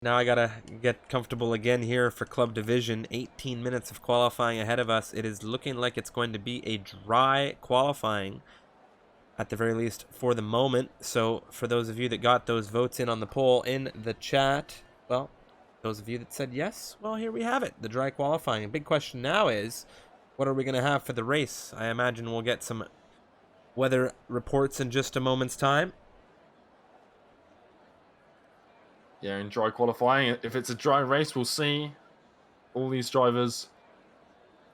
now I gotta get comfortable again here for Club Division. 18 minutes of qualifying ahead of us. It is looking like it's going to be a dry qualifying, at the very least for the moment. So for those of you that got those votes in on the poll in the chat, well, those of you that said yes, well, here we have it, the dry qualifying. A big question now is, what are we going to have for the race? I imagine we'll get some weather reports in just a moment's time. Yeah, in dry qualifying, if it's a dry race, we'll see all these drivers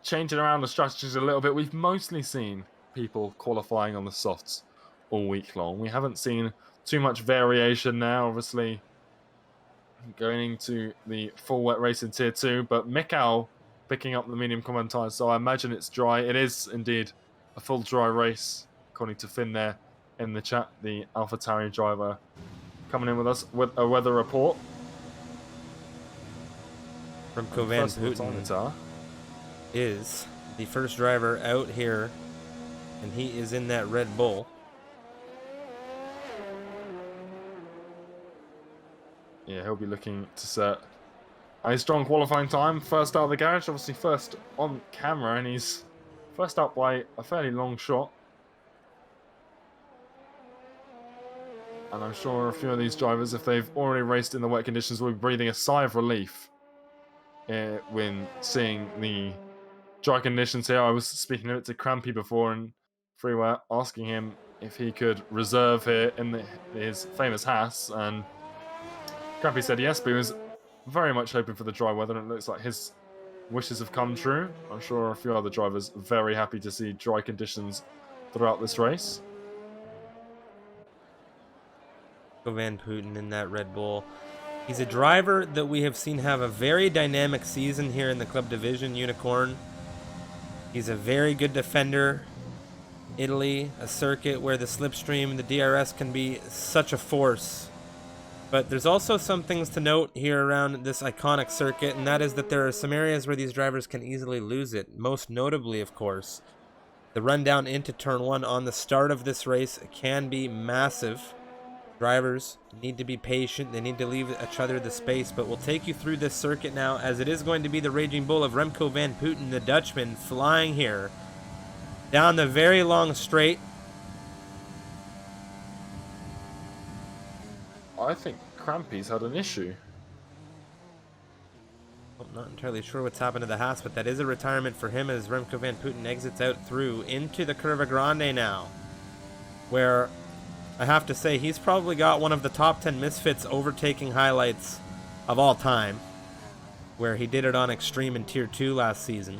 changing around the strategies a little bit. We've mostly seen people qualifying on the softs all week long. We haven't seen too much variation now, obviously, going into the full wet race in Tier 2. But Mikkel picking up the medium common tyre, so I imagine it's dry. It is indeed a full dry race, according to Finn there in the chat, the AlphaTauri driver, coming in with us with a weather report. Remco van Putten is the first driver out here, and he is in that Red Bull. Yeah, he'll be looking to set a strong qualifying time. First out of the garage, obviously first on camera, and he's first up by a fairly long shot. And I'm sure a few of these drivers, if they've already raced in the wet conditions, will be breathing a sigh of relief when seeing the dry conditions here. I was speaking of it to Crampy before, and Freeway asking him if he could reserve here in his famous Haas, and Crampy said yes, but he was very much hoping for the dry weather, and it looks like his wishes have come true. I'm sure a few other drivers very happy to see dry conditions throughout this race. Van Putten in that Red Bull. He's a driver that we have seen have a very dynamic season here in the Club Division, Unicorn. He's a very good defender. Italy, a circuit where the slipstream, the DRS can be such a force. But there's also some things to note here around this iconic circuit, and that is that there are some areas where these drivers can easily lose it. Most notably, of course, the run down into turn 1 on the start of this race can be massive. Drivers need to be patient. They need to leave each other the space, but we'll take you through this circuit now, as it is going to be the Raging Bull of Remco van Putten, the Dutchman, flying here down the very long straight. I think Crampy's had an issue. I'm not entirely sure what's happened to the Haas, but that is a retirement for him as Remco van Putten exits out through into the Curva Grande now, where I have to say he's probably got one of the top 10 Misfits overtaking highlights of all time, where he did it on Extreme in Tier 2 last season.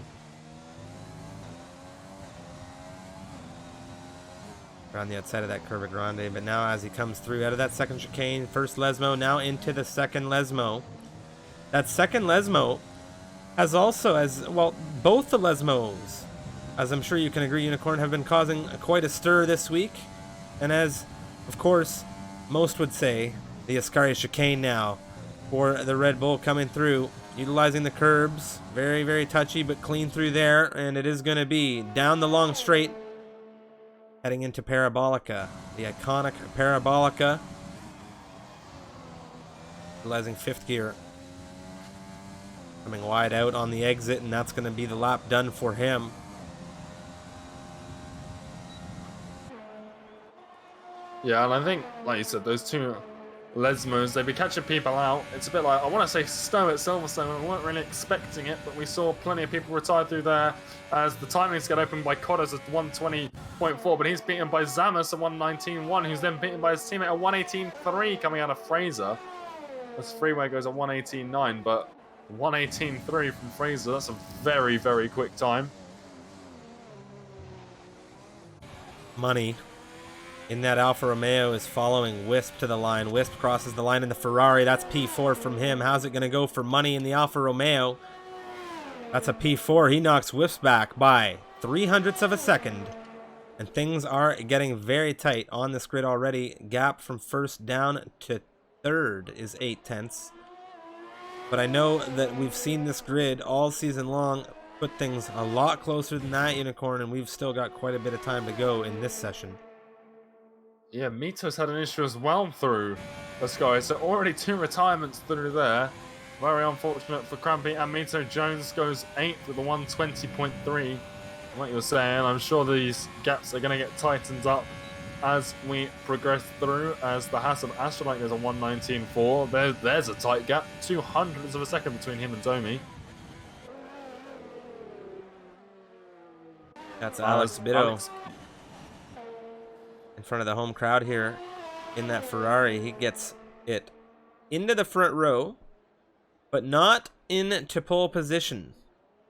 Around the outside of that Curva Grande, but now as he comes through out of that second chicane, first Lesmo, now into the second Lesmo. That second Lesmo has also, as well, both the Lesmos, as I'm sure you can agree, Unicorn, have been causing quite a stir this week. And as, of course, most would say, the Ascari chicane now for the Red Bull coming through, utilizing the curbs. Very, very touchy, but clean through there. And it is going to be down the long straight, heading into Parabolica. The iconic Parabolica, utilizing fifth gear. Coming wide out on the exit, and that's going to be the lap done for him. Yeah, and I think, like you said, those two Lesmos, they've been catching people out. It's a bit like, I want to say Stowe at Silverstone. We weren't really expecting it, but we saw plenty of people retire through there as the timings get opened by Cottas at 120.4, but he's beaten by Zamas at 119.1, who's then beaten by his teammate at 118.3 coming out of Fraser. As Freeway goes at 118.9, but 118.3 from Fraser, that's a very, very quick time. Money in that Alfa Romeo is following Wisp to the line. Wisp crosses the line in the Ferrari. That's P4 from him. How's it going to go for Money in the Alfa Romeo? That's a P4. He knocks Wisp back by 0.03 of a second. And things are getting very tight on this grid already. Gap from first down to third is 0.8. But I know that we've seen this grid all season long put things a lot closer than that, Unicorn, and we've still got quite a bit of time to go in this session. Yeah, Mito's had an issue as well through the sky. So already 2 retirements through there. Very unfortunate for Crampy. And Mito Jones goes 8th with a 120.3. Like you were saying, I'm sure these gaps are going to get tightened up as we progress through, as the Haas of Astrolite goes a 119.4. There's a tight gap, 0.02 of a second between him and Domi. That's Alex Bitto in front of the home crowd here in that Ferrari. He gets it into the front row, but not into pole position.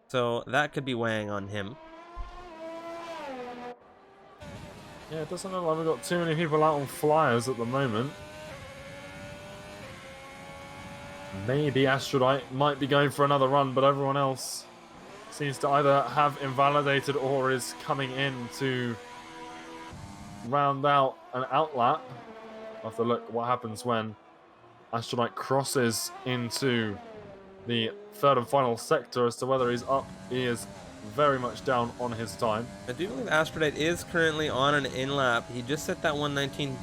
So that could be weighing on him. Yeah, it doesn't look like we've got too many people out on flyers at the moment. Maybe Astrolite might be going for another run, but everyone else seems to either have invalidated or is coming in to round out an outlap. I'll have to look what happens when Astrolite crosses into the third and final sector as to whether he's up. He is very much down on his time. I do believe Astrolite is currently on an in-lap. He just set that 119.4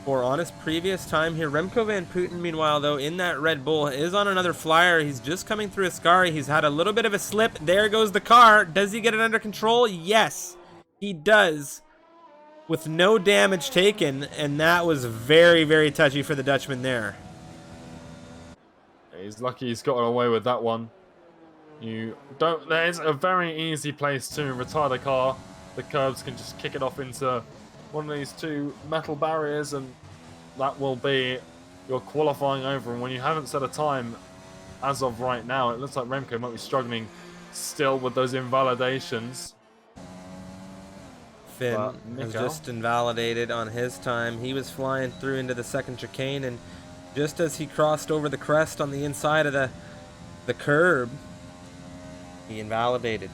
on his previous time here. Remco Van Putten, meanwhile, though, in that Red Bull, is on another flyer. He's just coming through Ascari. He's had a little bit of a slip. There goes the car. Does he get it under control? Yes, he does, with no damage taken, and that was very, very touchy for the Dutchman there. He's lucky he's gotten away with that one. There's a very easy place to retire the car. The curbs can just kick it off into one of these 2 metal barriers, and that will be your qualifying over. And when you haven't set a time as of right now, it looks like Remco might be struggling still with those invalidations. Finn has just invalidated on his time. He was flying through into the second chicane, and just as he crossed over the crest on the inside of the curb, he invalidated.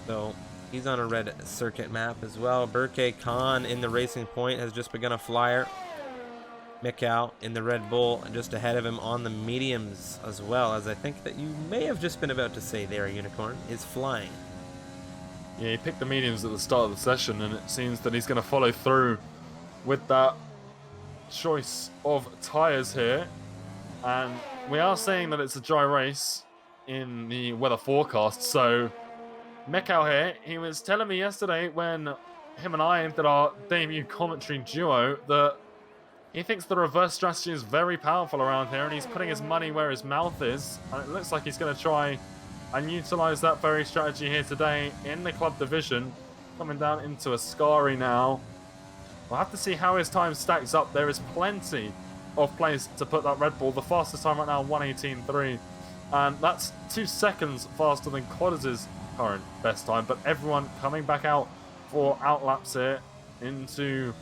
So he's on a red circuit map as well. Burke Khan in the Racing Point has just begun a flyer. Mikau in the Red Bull just ahead of him on the mediums, as well as I think that you may have just been about to say there, Unicorn, is flying. Yeah, he picked the mediums at the start of the session, and it seems that he's going to follow through with that choice of tyres here. And we are saying that it's a dry race in the weather forecast, so Mikau here, he was telling me yesterday when him and I did our debut commentary duo that he thinks the reverse strategy is very powerful around here, and he's putting his money where his mouth is, and it looks like he's going to try and utilize that very strategy here today in the club division. Coming down into Ascari now. We'll have to see how his time stacks up. There is plenty of place to put that Red Bull. The fastest time right now, 118.3. And that's 2 seconds faster than Quadders' current best time. But everyone coming back out for outlaps here into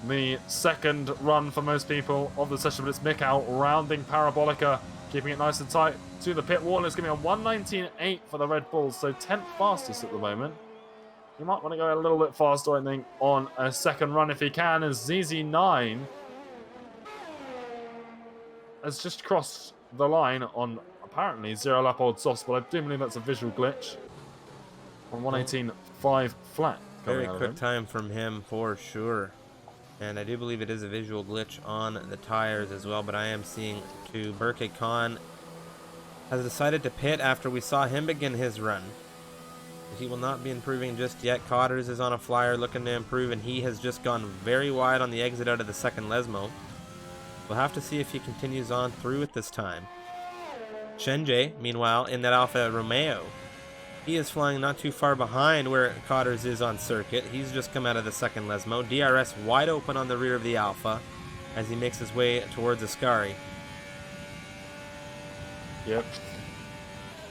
the second run for most people of the session. But it's Mick out rounding Parabolica, keeping it nice and tight to the pit wall. It's going to be a 119.8 for the Red Bulls, so 10th fastest at the moment. You might want to go a little bit faster, I think, on a second run if he can, as ZZ9 has just crossed the line on apparently 0 lap old softs, but I do believe that's a visual glitch on 118.5 flat. Very quick time from him for sure. And I do believe it is a visual glitch on the tires as well, but I am seeing too. Burke Khan has decided to pit after we saw him begin his run. He will not be improving just yet. Cotters is on a flyer looking to improve, and he has just gone very wide on the exit out of the second Lesmo. We'll have to see if he continues on through at this time. Shenjie, meanwhile, in that Alfa Romeo, he is flying not too far behind where Cotters is on circuit. He's just come out of the second Lesmo. DRS wide open on the rear of the Alfa as he makes his way towards Ascari. Yep.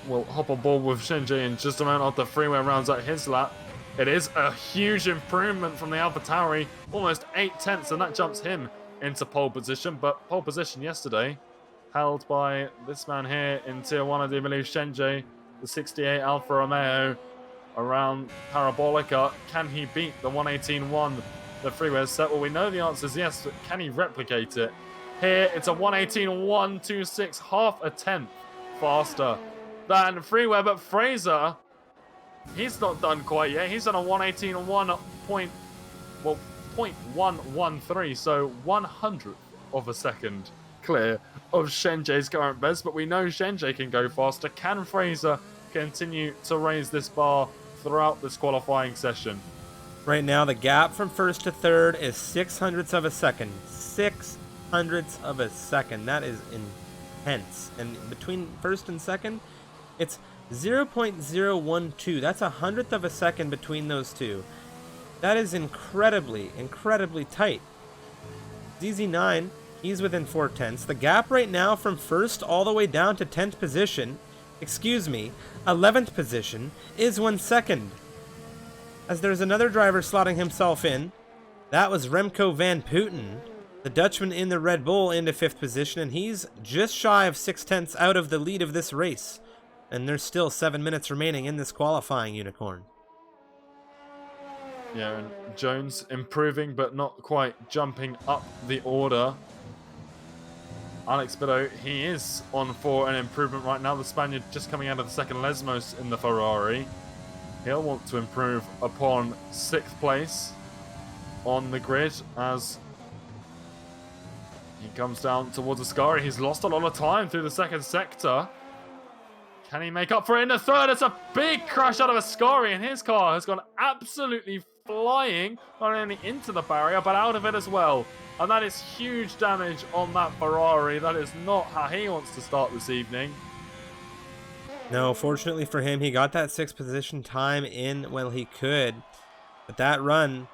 We'll hop on board with Shenjie in just a moment after Freeway rounds out his lap. It is a huge improvement from the AlphaTauri, almost 8 tenths, and that jumps him into pole position. But pole position yesterday held by this man here in Tier 1, I do believe, Shenjie, the 68 Alfa Romeo around Parabolica. Can he beat the 118.1 the Freeway has set? Well, we know the answer is yes, but can he replicate it? Here, it's a 118.126, half a tenth faster than Freeway, but Fraser, he's not done quite yet. He's on a 118.1 point, well, 0.113, so 100th of a second clear of Shenjay's current best, but we know Shenjay can go faster. Can Fraser continue to raise this bar throughout this qualifying session? Right now, the gap from first to third is 600ths of a second. 600ths of a second. That is intense. And between first and second, it's 0.012. That's 100th of a second between those two. That is incredibly, incredibly tight. ZZ9, he's within 4/10. The gap right now from first all the way down to 10th position, 11th position, is 1 second. As there's another driver slotting himself in. That was Remco van Putten, the Dutchman in the Red Bull, into 5th position, and he's just shy of 6/10 out of the lead of this race. And there's still 7 minutes remaining in this qualifying, Unicorn. Yeah, and Jones improving, but not quite jumping up the order. Alex Bido, he is on for an improvement right now. The Spaniard just coming out of the second Lesmos in the Ferrari. He'll want to improve upon 6th place on the grid as he comes down towards Ascari. He's lost a lot of time through the second sector. Can he make up for it in the third? It's a big crash out of Ascari, and his car has gone absolutely flying, not only into the barrier, but out of it as well. And that is huge damage on that Ferrari. That is not how he wants to start this evening. No, fortunately for him, he got that 6th position time in while he could. But that run,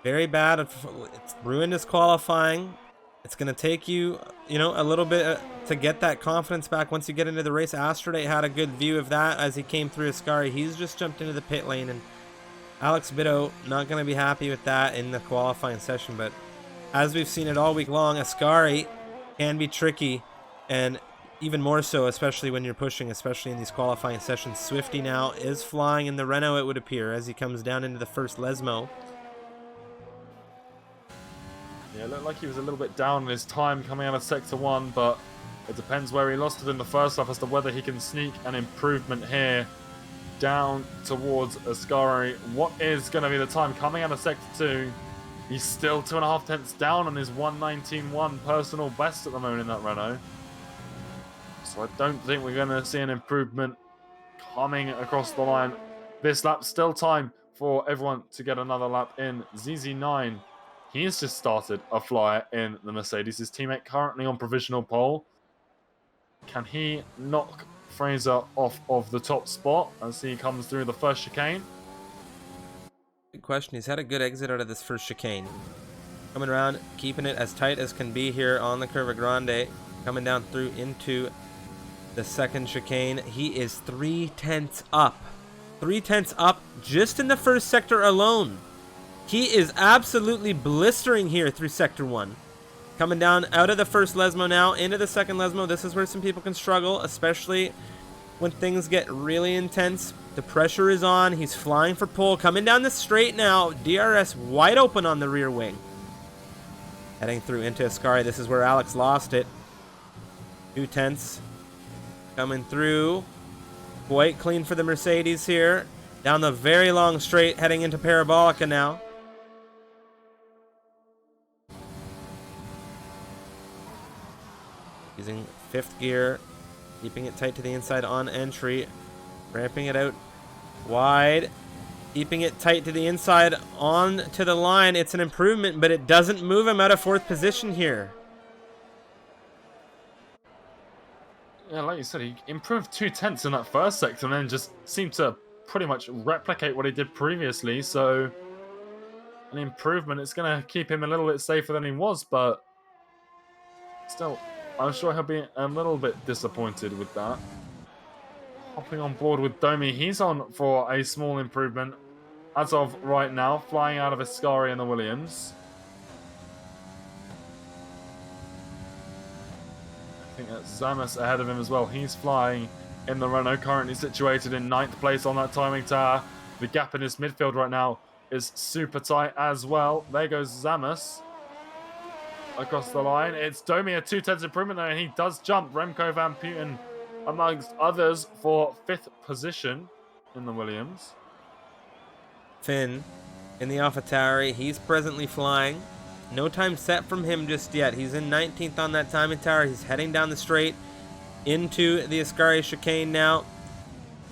very bad. It's ruined his qualifying. It's going to take you, a little bit to get that confidence back once you get into the race. Astrode had a good view of that as he came through Ascari. He's just jumped into the pit lane, and Alex Bido not going to be happy with that in the qualifying session. But as we've seen it all week long, Ascari can be tricky, and even more so, especially when you're pushing, especially in these qualifying sessions. Swifty now is flying in the Renault, it would appear, as he comes down into the first Lesmo. Yeah, it looked like he was a little bit down in his time coming out of Sector 1, but it depends where he lost it in the first half as to whether he can sneak an improvement here down towards Ascari. What is going to be the time coming out of Sector 2? He's still 2.5 tenths down on his 1:19.1 personal best at the moment in that Renault. So I don't think we're going to see an improvement coming across the line this lap. Still time for everyone to get another lap in. ZZ9, he has just started a flyer in the Mercedes. His teammate currently on provisional pole. Can he knock Fraser off of the top spot as he comes through the first chicane? Good question. He's had a good exit out of this first chicane. Coming around, keeping it as tight as can be here on the Curva Grande. Coming down through into the second chicane. He is 3/10 up. 3/10 up just in the first sector alone. He is absolutely blistering here through Sector 1. Coming down out of the first Lesmo now into the second Lesmo. This is where some people can struggle, especially when things get really intense. The pressure is on. He's flying for pole. Coming down the straight now. DRS wide open on the rear wing. Heading through into Ascari. This is where Alex lost it. 2/10. Coming through. Quite clean for the Mercedes here. Down the very long straight, heading into Parabolica now. Using 5th gear. Keeping it tight to the inside on entry. Ramping it out wide. Keeping it tight to the inside on to the line. It's an improvement, but it doesn't move him out of 4th position here. Yeah, like you said, he improved 2/10 in that first sector and then just seemed to pretty much replicate what he did previously. So an improvement, it's going to keep him a little bit safer than he was, but still, I'm sure he'll be a little bit disappointed with that. Hopping on board with Domi, he's on for a small improvement as of right now, flying out of Ascari in the Williams. I think that's Zamas ahead of him as well. He's flying in the Renault, currently situated in 9th place on that timing tower. The gap in his midfield right now is super tight as well. There goes Zamas across the line. It's Domi, a 2/10 improvement there, and he does jump Remco van Putten amongst others for 5th position in the Williams. Finn in the AlphaTauri. He's presently flying. No time set from him just yet. He's in 19th on that timing tower. He's heading down the straight into the Ascari chicane now.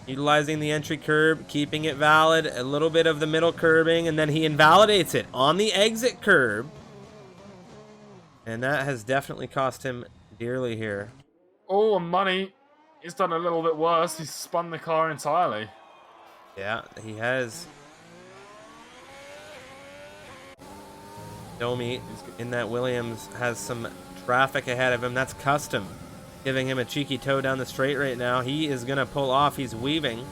Utilizing the entry curb, keeping it valid. A little bit of the middle curbing, and then he invalidates it on the exit curb. And that has definitely cost him dearly here. Oh, and money. He's done a little bit worse. He's spun the car entirely. Yeah, he has. Domi in that Williams has some traffic ahead of him. That's Custom giving him a cheeky toe down the straight right now. He is going to pull off. He's weaving.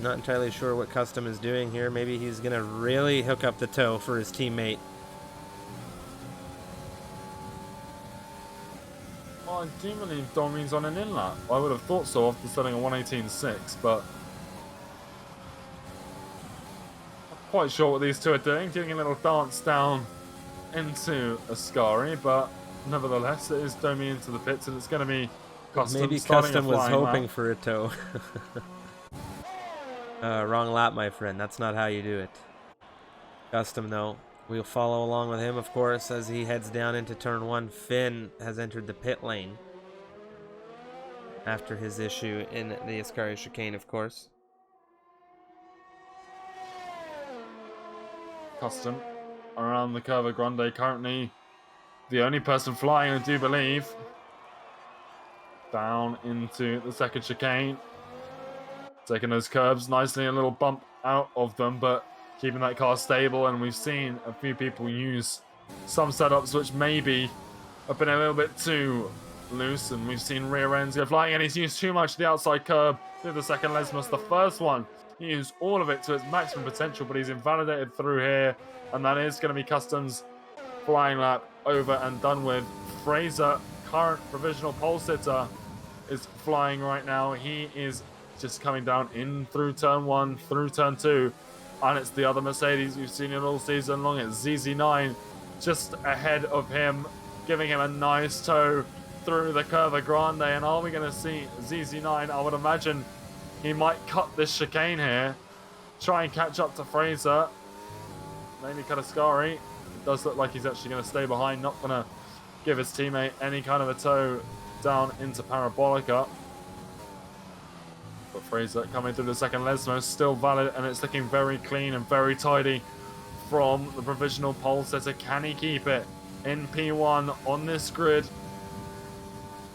Not entirely sure what Custom is doing here. Maybe he's going to really hook up the toe for his teammate. Well, I do believe Domi's on an in-lap. I would have thought so after setting a 1:18.6, but I'm quite sure what these two are doing. Doing a little dance down into Ascari, but nevertheless, it is Domi into the pits, and it's going to be Custom. Maybe Custom was hoping for a toe. Wrong lap, my friend. That's not how you do it. Custom, though. We'll follow along with him, of course, as he heads down into turn 1. Finn has entered the pit lane after his issue in the Ascari chicane, of course. Custom around the Curva Grande, currently the only person flying, I do believe. Down into the second chicane. Taking those curbs nicely, a little bump out of them, but keeping that car stable. And we've seen a few people use some setups which maybe have been a little bit too loose, and we've seen rear ends go flying, and he's used too much of the outside curb through the second Lesmus. The first one, he used all of it to its maximum potential, but he's invalidated through here, and that is going to be Custom's flying lap over and done with. Fraser, current provisional pole sitter, is flying right now. He is just coming down in through turn 1, through turn 2, and it's the other Mercedes we've seen it all season long. It's ZZ9 just ahead of him, giving him a nice toe through the Curva Grande. And are we going to see ZZ9? I would imagine he might cut this chicane here, try and catch up to Fraser, maybe cut Ascari. It does look like he's actually going to stay behind, not going to give his teammate any kind of a toe down into Parabolica. But Fraser coming through the second Lesmo, still valid, and it's looking very clean and very tidy from the provisional pole sitter. Can he keep it in P1 on this grid?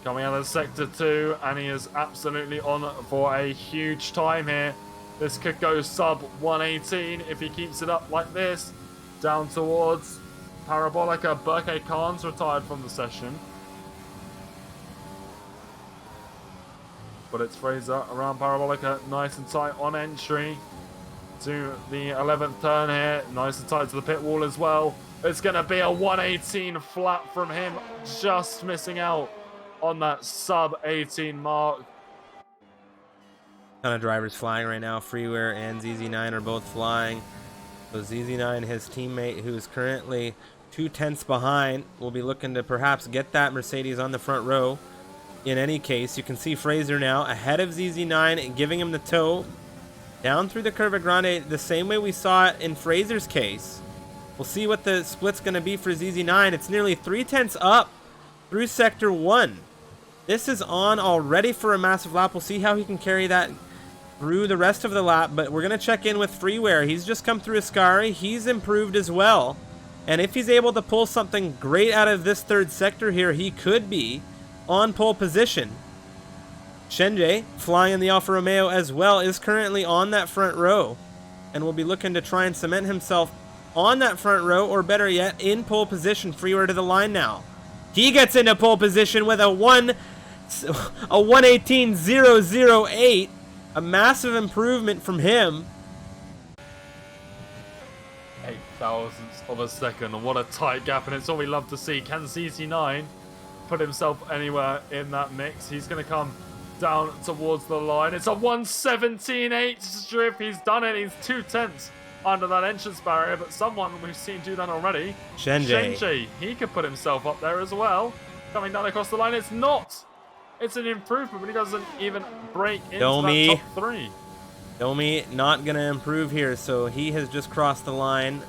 Coming out of sector 2, and he is absolutely on for a huge time here. This could go sub 118 if he keeps it up like this. Down towards Parabolica. Burke Khan's retired from the session. But it's Fraser around Parabolica, nice and tight on entry to the 11th turn here. Nice and tight to the pit wall as well. It's going to be a 118 flat from him, just missing out on that sub 18 mark. Ton of drivers flying right now. Freeware and ZZ9 are both flying. So ZZ9, his teammate, who is currently 2/10 behind, will be looking to perhaps get that Mercedes on the front row. In any case, you can see Fraser now ahead of ZZ9 and giving him the toe down through the Curva Grande the same way we saw it in Fraser's case. We'll see what the split's going to be for ZZ9. It's nearly 3/10 up through Sector 1. This is on already for a massive lap. We'll see how he can carry that through the rest of the lap, but we're going to check in with Freeware. He's just come through Ascari. He's improved as well. And if he's able to pull something great out of this third sector here, he could be on pole position. Shenjie, flying in the Alfa Romeo as well, is currently on that front row and will be looking to try and cement himself on that front row, or better yet, in pole position. Freeware to the line now. He gets into pole position with a 118.008. A massive improvement from him. 8 thousandths of a second, and what a tight gap, and it's all we love to see. Can ZZ9 put himself anywhere in that mix? He's going to come down towards the line. It's a 117.8 strip. He's done it. He's 2/10 under that entrance barrier, but someone we've seen do that already. Shenjie. He could put himself up there as well. Coming down across the line. It's not. It's an improvement, but he doesn't even break into that top 3. Domi not going to improve here, so he has just crossed the line.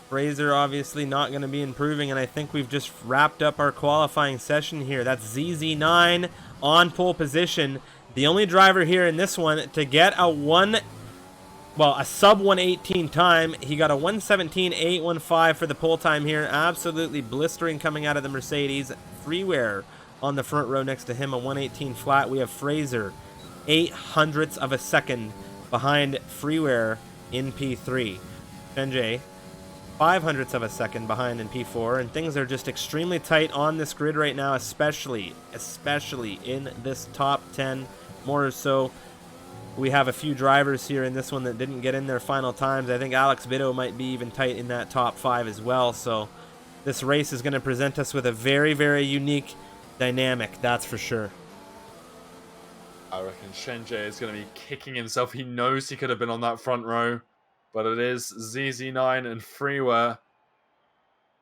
Fraser obviously not going to be improving, and I think we've just wrapped up our qualifying session here. That's ZZ9 on pole position. The only driver here in this one to get a sub 118 time. He got a 117.815 for the pole time here. Absolutely blistering coming out of the Mercedes. Freeware on the front row next to him, a 118 flat. We have Fraser 0.08 of a second behind Freeware in P3. Shenjie 0.05 of a second behind in P4, and things are just extremely tight on this grid right now, especially in this top 10 more so. We have a few drivers here in this one that didn't get in their final times. I think Alex Bitto might be even tight in that top 5 as well, so this race is going to present us with a very, very unique dynamic, that's for sure. I reckon Shenjie is going to be kicking himself. He knows he could have been on that front row, but it is ZZ9 and Freeware.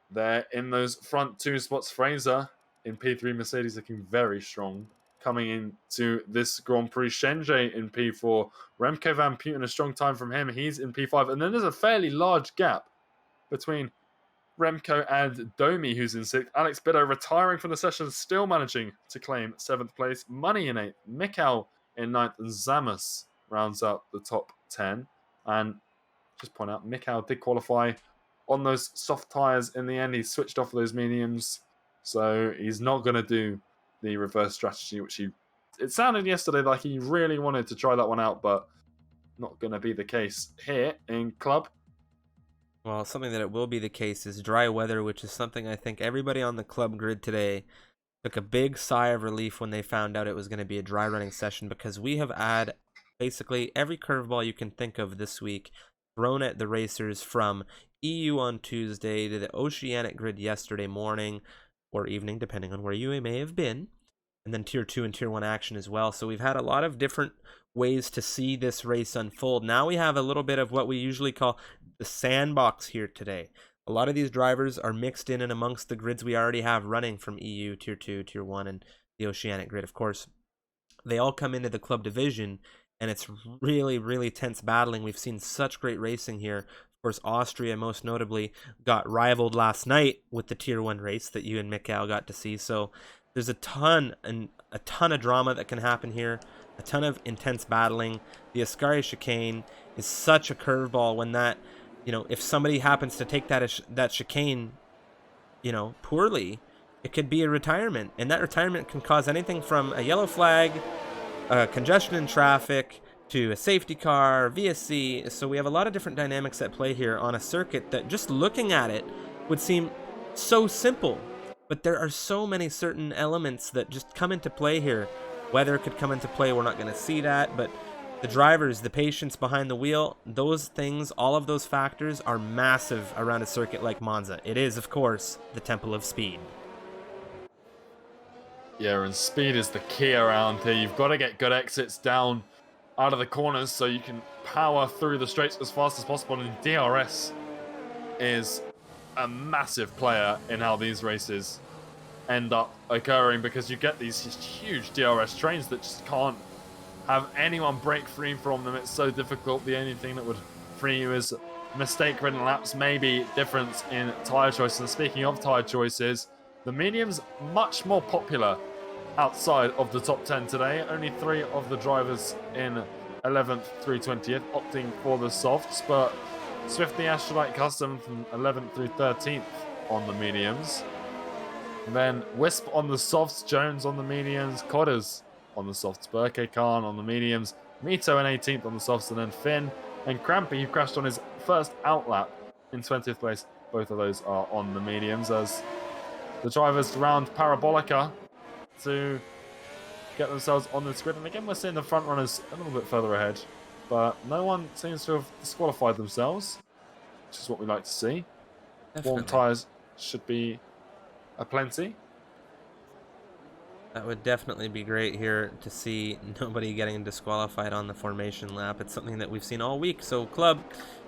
They're in those front 2 spots. Fraser in P3, Mercedes looking very strong. Coming into this Grand Prix, Shenjie in P4. Remco van Putten, a strong time from him. He's in P5. And then there's a fairly large gap between Remco and Domi, who's in 6th. Alex Bitto retiring from the session, still managing to claim 7th place. Money in 8th. Mikkel in 9th. And Zamus rounds out the top 10. And just point out, Mikkel did qualify on those soft tyres in the end. He switched off those mediums, so he's not going to do the reverse strategy, which it sounded yesterday like he really wanted to try that one out, but not going to be the case here in Club. Well, something that it will be the case is dry weather, which is something I think everybody on the Club grid today took a big sigh of relief when they found out it was going to be a dry running session, because we have had basically every curveball you can think of this week thrown at the racers, from EU on Tuesday to the Oceanic grid yesterday morning or evening, depending on where you may have been, and then Tier 2 and Tier 1 action as well. So we've had a lot of different ways to see this race unfold. Now we have a little bit of what we usually call the sandbox here today. A lot of these drivers are mixed in and amongst the grids we already have running from EU, Tier 2, Tier 1, and the Oceanic grid. Of course, they all come into the Club Division, and it's really, really tense battling. We've seen such great racing here. Of course, Austria most notably got rivaled last night with the Tier 1 race that you and Mikkel got to see. So there's a ton of drama that can happen here, a ton of intense battling. The Ascari chicane is such a curveball when that, if somebody happens to take that chicane, poorly, it could be a retirement. And that retirement can cause anything from a yellow flag, congestion in traffic, to a safety car, VSC. So we have a lot of different dynamics at play here on a circuit that, just looking at it, would seem so simple. But there are so many certain elements that just come into play here. Weather could come into play, we're not going to see that, but the drivers, the patience behind the wheel, those things, all of those factors are massive around a circuit like Monza. It is, of course, the Temple of Speed. Yeah, and speed is the key around here. You've got to get good exits down out of the corners so you can power through the straights as fast as possible. And DRS is a massive player in how these races end up occurring, because you get these huge DRS trains that just can't have anyone break free from them. It's so difficult. The only thing that would free you is mistake-ridden laps, maybe difference in tyre choices. And speaking of tyre choices, the medium's much more popular outside of the top 10 today. Only 3 of the drivers in 11th through 20th opting for the softs, but Swift the Astrolite Custom from 11th through 13th on the mediums. And then Wisp on the softs, Jones on the mediums, Codders on the softs, Burke Khan on the mediums, Mito in 18th on the softs, and then Finn and Crampy, who crashed on his first outlap in 20th place. Both of those are on the mediums as the drivers round Parabolica to get themselves on this grid. And again, we're seeing the front runners a little bit further ahead, but no one seems to have disqualified themselves, which is what we like to see. Definitely. Warm tyres should be aplenty. That would definitely be great here to see nobody getting disqualified on the formation lap. It's something that we've seen all week. So Club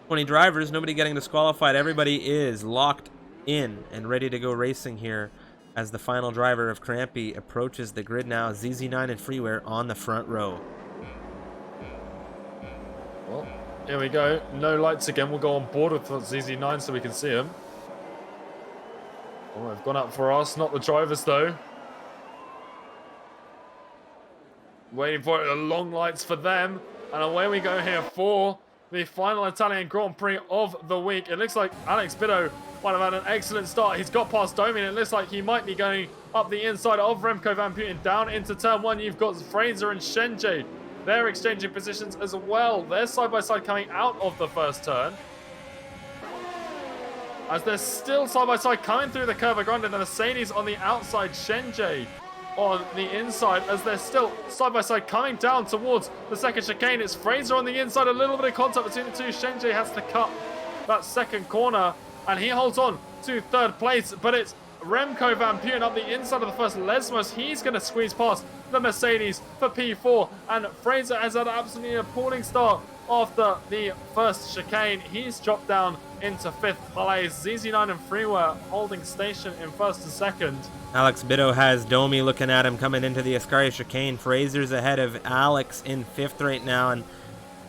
20 drivers, nobody getting disqualified. Everybody is locked in and ready to go racing here as the final driver of Crampy approaches the grid now. ZZ9 and Freeware on the front row. Here we go. No lights again. We'll go on board with ZZ9 so we can see him. Oh, they've gone up for us. Not the drivers, though. Waiting for it. The long lights for them. And away we go here for the final Italian Grand Prix of the week. It looks like Alex Biddo might have had an excellent start. He's got past Domi, and it looks like he might be going up the inside of Remco Van Putten. Down into turn 1, you've got Fraser and Shenji. They're exchanging positions as well. They're side by side coming out of the first turn. As they're still side by side coming through the Curva Grande, and the Mercedes on the outside, Shenji on the inside, as they're still side by side coming down towards the second chicane. It's Fraser on the inside, a little bit of contact between the two. Shenji has to cut that second corner, and he holds on to third place, but it's Remco Van Putten up the inside of the first. Lesmos, he's going to squeeze past the Mercedes for P4, and Fraser has had an absolutely appalling start after the first chicane. He's dropped down into 5th place. ZZ9 and Freeware holding station in 1st and 2nd. Alex Biddo has Domi looking at him coming into the Ascari chicane. Fraser's ahead of Alex in 5th right now, and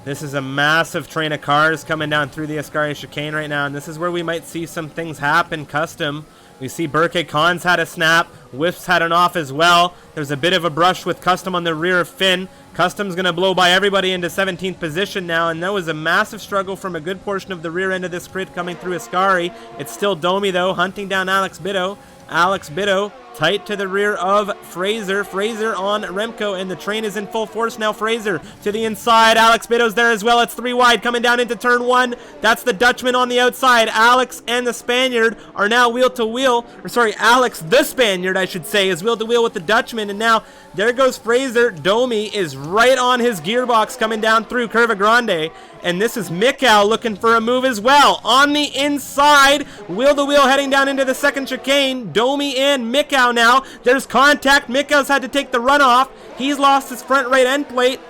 this is a massive train of cars coming down through the Ascari chicane right now, and this is where we might see some things happen custom. We see Berke Khan's had a snap. Whiff's had an off as well. There's a bit of a brush with Custom on the rear of Finn. Custom's going to blow by everybody into 17th position now, and that was a massive struggle from a good portion of the rear end of this grid coming through Ascari. It's still Domi, though, hunting down Alex Biddo. Alex Biddo tight to the rear of Fraser. Fraser on Remco, and the train is in full force now. Fraser to the inside. Alex Biddo's there as well. It's 3 wide coming down into turn 1. That's the Dutchman on the outside. Alex and the Spaniard are now wheel to wheel. Or sorry, Alex the Spaniard, I should say, is wheel to wheel with the Dutchman, and now there goes Fraser. Domi is right on his gearbox coming down through Curva Grande, and this is Mikau looking for a move as well. On the inside, wheel to wheel heading down into the second chicane. Domi and Mikau now. There's contact. Mikau's had to take the runoff. He's lost his front right end plate.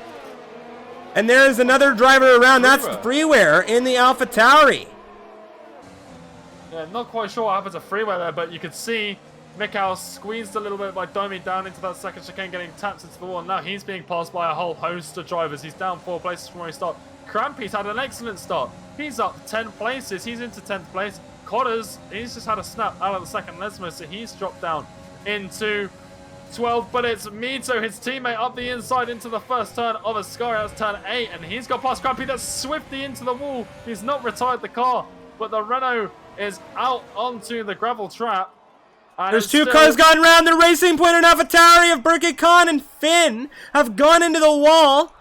And there's another driver around. That's Freeware in the Alpha Tauri. Yeah, not quite sure what happened to Freeware there, but you could see Mikau squeezed a little bit by Domi down into that second chicane, getting tapped into the wall. Now he's being passed by a whole host of drivers. He's down 4 places from where he started. Crampy's had an excellent start. He's up 10 places. He's into 10th place. Cotters, he's just had a snap out of the second Lesmo, so he's dropped down into 12. But it's Mito, his teammate, up the inside into the first turn of Ascari. That's turn 8, and he's got past Crampy. That's Swifty into the wall. He's not retired the car, but the Renault is out onto the gravel trap. There's 2 cars gone round. The Racing Point and AlphaTauri of Berke Khan and Finn have gone into the wall.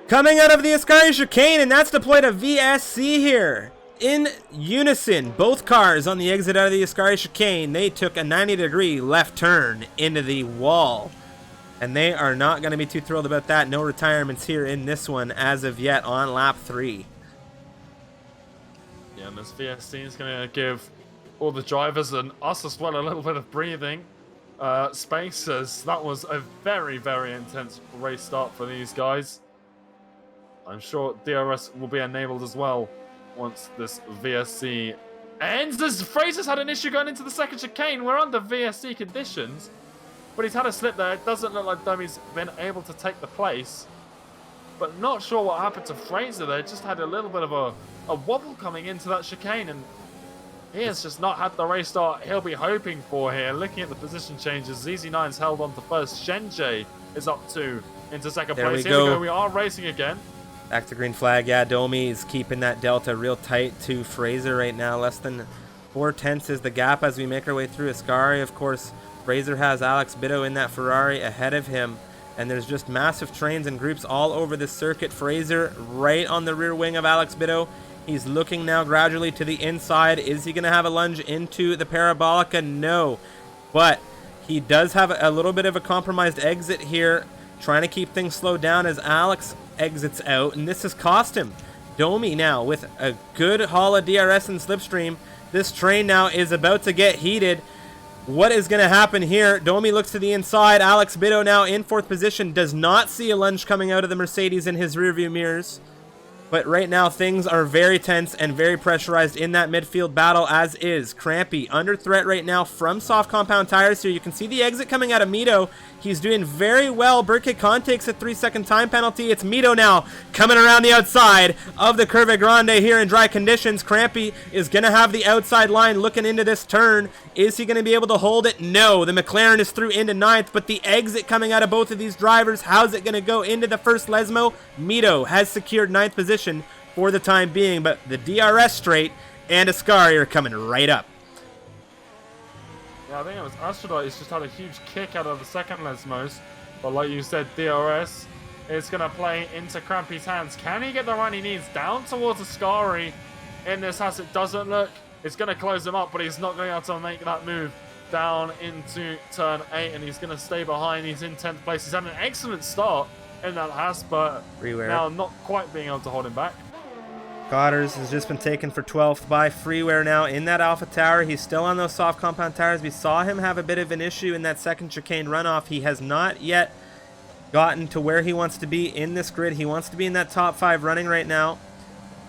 Coming out of the Ascari chicane, and that's deployed a VSC here. In unison, both cars on the exit out of the Ascari chicane, they took a 90-degree left turn into the wall. And they are not going to be too thrilled about that. No retirements here in this one as of yet on lap 3. Yeah, and this VSC is going to give all the drivers and us as well a little bit of breathing space, as that was a very, very intense race start for these guys. I'm sure DRS will be enabled as well once this VSC ends. As Fraser's had an issue going into the second chicane. We're under VSC conditions, but he's had a slip there. It doesn't look like Domi's been able to take the place, but not sure what happened to Fraser there. Just had a little bit of a wobble coming into that chicane, and he has just not had the race start he'll be hoping for here. Looking at the position changes, ZZ9's held on to first. Shenji is up into second place. Here we go. We are racing again. Back to green flag. Yeah, Domi is keeping that delta real tight to Fraser right now. Less than 4/10 is the gap as we make our way through Ascari. Of course, Fraser has Alex Biddo in that Ferrari ahead of him. And there's just massive trains and groups all over this circuit. Fraser right on the rear wing of Alex Biddo. He's looking now gradually to the inside. Is he going to have a lunge into the Parabolica? No. But he does have a little bit of a compromised exit here, trying to keep things slowed down as Alex exits out, and this has cost him. Domi now with a good haul of DRS and slipstream. This train now is about to get heated. What is going to happen here? Domi looks to the inside. Alex Biddo now in 4th position. Does not see a lunge coming out of the Mercedes in his rearview mirrors. But right now, things are very tense and very pressurized in that midfield battle, as is Crampy under threat right now from soft compound tires here. You can see the exit coming out of Mito. He's doing very well. Burke Khan takes a 3-second time penalty. It's Mito now coming around the outside of the Curva Grande here in dry conditions. Crampy is going to have the outside line looking into this turn. Is he going to be able to hold it? No. The McLaren is through into 9th, but the exit coming out of both of these drivers, how's it going to go into the first Lesmo? Mito has secured 9th position for the time being, but the DRS straight and Ascari are coming right up. Yeah, I think it was Astrodite. He's just had a huge kick out of the second Lesmos, but like you said, DRS is going to play into Crampy's hands. Can he get the run he needs down towards Ascari in this as it doesn't look? It's going to close him up, but he's not going to be able to make that move down into turn 8, and he's going to stay behind. He's in 10th place. He's had an excellent start in that Haas, but now not quite being able to hold him back. Godders has just been taken for 12th by Freeware now in that Alpha Tower. He's still on those soft compound tires. We saw him have a bit of an issue in that second chicane runoff. He has not yet gotten to where he wants to be in this grid. He wants to be in that top 5 running right now.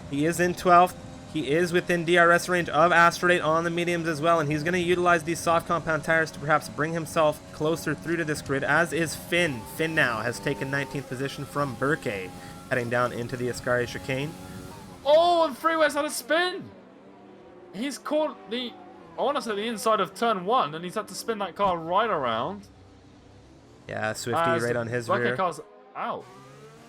He is in 12th. He is within DRS range of Astrodate on the mediums as well, and he's going to utilize these soft compound tires to perhaps bring himself closer through to this grid, as is Finn. Finn now has taken 19th position from Burke, heading down into the Ascari chicane. Oh, and Freeware's had a spin. He's caught the, I want to say the inside of turn 1, and he's had to spin that car right around. Yeah, Swifty right on his rear. Car's out.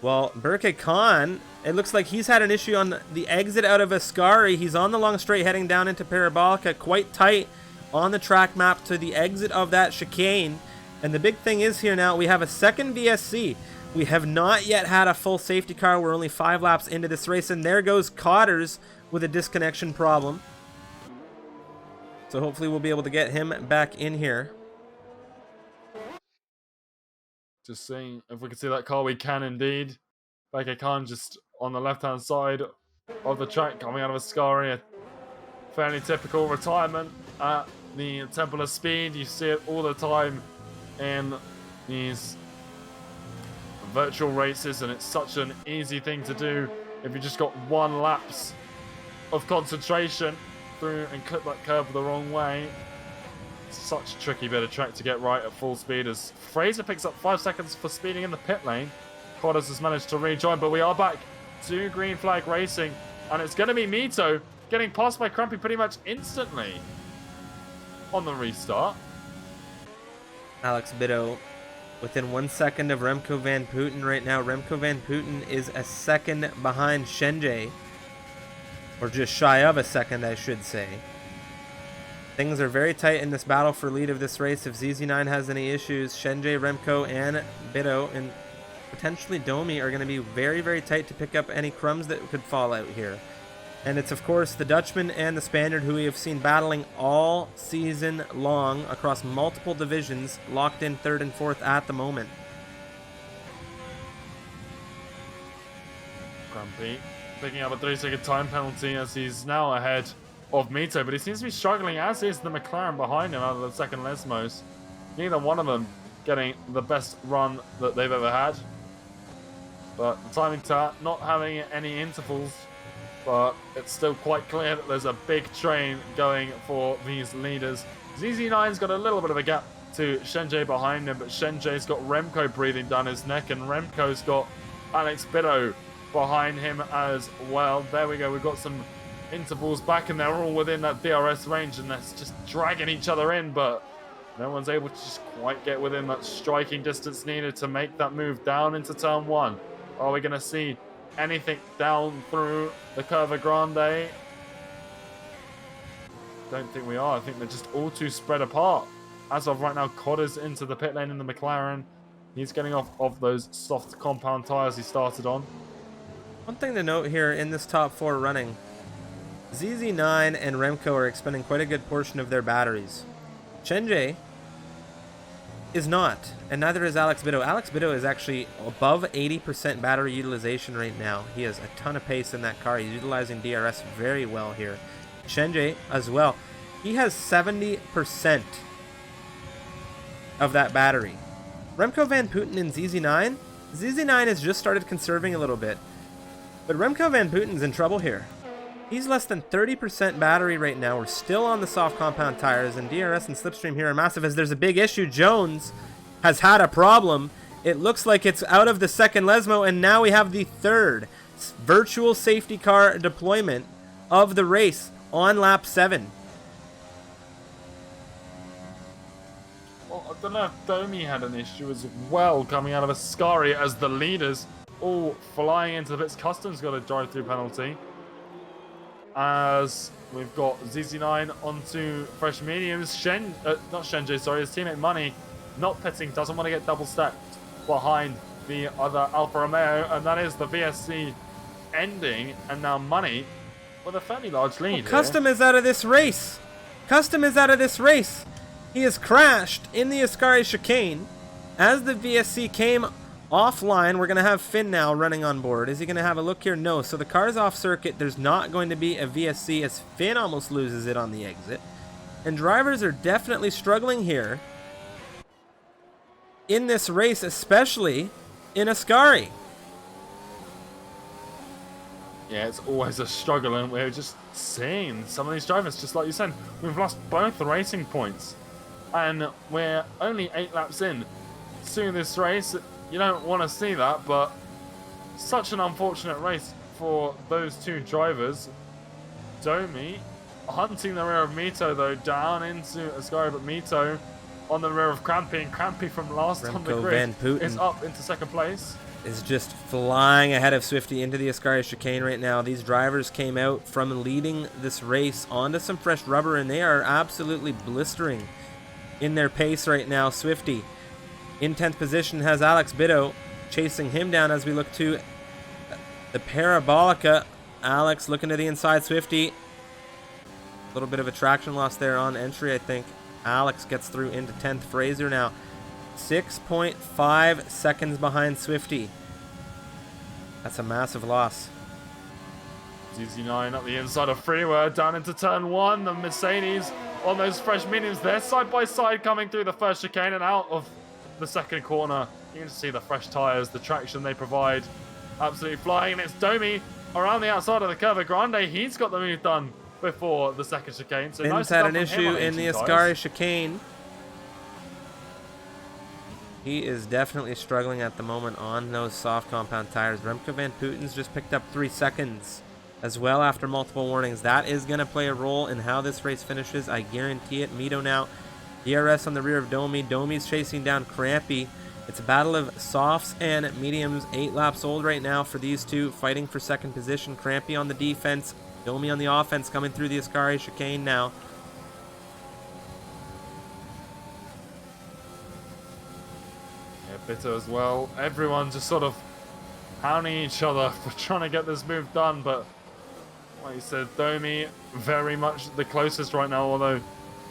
Well, Burke Khan, it looks like he's had an issue on the exit out of Ascari. He's on the long straight heading down into Parabolica, quite tight on the track map to the exit of that chicane. And the big thing is here now, we have a second VSC. We have not yet had a full safety car. We're only 5 laps into this race, and there goes Cotters with a disconnection problem. So hopefully we'll be able to get him back in here. Just seeing if we can see that car. We can indeed. Baker Khan just on the left-hand side of the track coming out of Ascari. A fairly typical retirement at the Temple of Speed. You see it all the time in these virtual races, and it's such an easy thing to do if you just got 1 lapse of concentration through and clip that curve the wrong way. It's such a tricky bit of track to get right at full speed, as Fraser picks up 5 seconds for speeding in the pit lane. Cotters has managed to rejoin, but we are back to green flag racing, and it's going to be Mito getting passed by Crampy pretty much instantly on the restart. Alex Bitto within 1 second of Remco Van Putten right now. Remco Van Putten is a second behind Shenjay, or just shy of a second, I should say. Things are very tight in this battle for lead of this race. If ZZ9 has any issues, Shenjay, Remco, and Bitto, and potentially Domi are going to be very, very tight to pick up any crumbs that could fall out here. And it's, of course, the Dutchman and the Spaniard, who we have seen battling all season long across multiple divisions, locked in 3rd and 4th at the moment. Crampy picking up a 3-second time penalty as he's now ahead of Mito, but he seems to be struggling, as is the McLaren behind him out of the second Lesmos. Neither one of them getting the best run that they've ever had. But the timing to not having any intervals, but it's still quite clear that there's a big train going for these leaders. ZZ9's got a little bit of a gap to Shenjay behind him, but Shenjay's got Remco breathing down his neck, and Remco's got Alex Bitto behind him as well. There we go, we've got some intervals back, and they're all within that DRS range, and they're just dragging each other in, but no one's able to just quite get within that striking distance needed to make that move down into turn 1. Are we going to see anything down through the Curva Grande? Don't think we are. I think they're just all too spread apart. As of right now, Cotters into the pit lane in the McLaren. He's getting off of those soft compound tires he started on. One thing to note here in this top 4 running, ZZ9 and Remco are expending quite a good portion of their batteries. Shenjay is not, and neither is Alex Bitto. Alex Bitto is actually above 80% battery utilization right now. He has a ton of pace in that car. He's utilizing DRS very well here. Shenjay as well. He has 70% of that battery. Remco Van Putten and ZZ9. ZZ9 has just started conserving a little bit. But Remco Van Booten's in trouble here. He's less than 30% battery right now. We're still on the soft compound tires, and DRS and Slipstream here are massive as there's a big issue. Jones has had a problem. It looks like it's out of the second Lesmo, and now we have the third virtual safety car deployment of the race on lap 7. Well, I don't know if Domi had an issue as well coming out of Ascari as the leaders all flying into the pits. Custom's got a drive-through penalty. As we've got ZZ9 onto fresh mediums. Not Shenji, sorry, his teammate Money not pitting, doesn't want to get double stacked behind the other Alfa Romeo, and that is the VSC ending, and now Money with a fairly large lead. Well, Custom is out of this race. Custom is out of this race. He has crashed in the Ascari chicane. As the VSC came offline, we're going to have Finn now running on board. Is he going to have a look here? No. So the car's off circuit. There's not going to be a VSC as Finn almost loses it on the exit. And drivers are definitely struggling here in this race, especially in Ascari. Yeah, it's always a struggle, and we're just seeing some of these drivers, just like you said, we've lost both the racing points. And we're only 8 laps in to this race. You don't want to see that, but such an unfortunate race for those two drivers. Domi hunting the rear of Mito, though, down into Ascari, but Mito on the rear of Crampy, and Crampy from last on the grid is up into second place. Is just flying ahead of Swifty into the Ascari chicane right now. These drivers came out from leading this race onto some fresh rubber, and they are absolutely blistering in their pace right now. Swifty in 10th position has Alex Bitto chasing him down as we look to the Parabolica. Alex looking to the inside. Swifty, a little bit of a traction loss there on entry, I think. Alex gets through into 10th. Fraser now 6.5 seconds behind Swifty. That's a massive loss. ZZ9 up the inside of Freeware, down into turn 1. The Mercedes on those fresh mediums there, side by side coming through the first chicane and out of the second corner. You can see the fresh tyres, the traction they provide, absolutely flying. And it's Domi around the outside of the Curva Grande. He's got the move done before the second chicane. So Finn's had an issue in the Ascari chicane. He is definitely struggling at the moment on those soft compound tires. Remco Van Puten's just picked up 3 seconds as well after multiple warnings. That is going to play a role in how this race finishes. I guarantee it. Mito now. DRS on the rear of Domi. Domi's chasing down Crampy. It's a battle of softs and mediums. 8 laps old right now for these two fighting for second position. Crampy on the defense. Domi on the offense coming through the Ascari chicane now. Bitter as well. Everyone just sort of hounding each other for trying to get this move done, but like you said, Domi very much the closest right now, although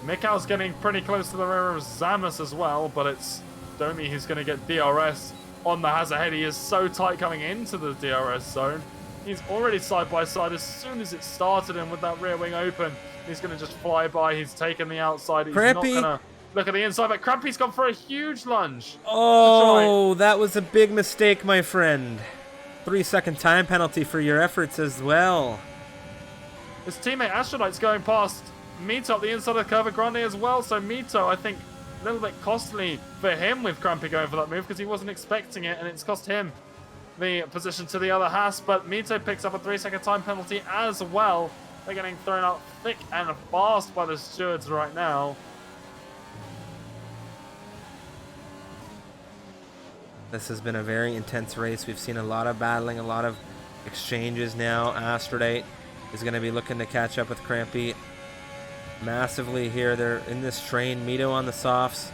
Mikhail's getting pretty close to the rear of Zamus as well, but it's Domi who's going to get DRS on the hazard. He is so tight coming into the DRS zone. He's already side by side as soon as it started, and with that rear wing open, he's going to just fly by. He's taken the outside. He's not going to look at the inside, but Crampy's gone for a huge lunge. Oh, that was a big mistake, my friend. 3-second time penalty for your efforts as well. His teammate Astrodite's going past Mito up the inside of the Curva Grande as well, so Mito, I think, a little bit costly for him with Crampy going for that move because he wasn't expecting it, and it's cost him the position to the other Haas, but Mito picks up a 3-second time penalty as well. They're getting thrown out thick and fast by the stewards right now. This has been a very intense race. We've seen a lot of battling, a lot of exchanges now. Astrodite is going to be looking to catch up with Crampy massively here. They're in this train. Mito on the softs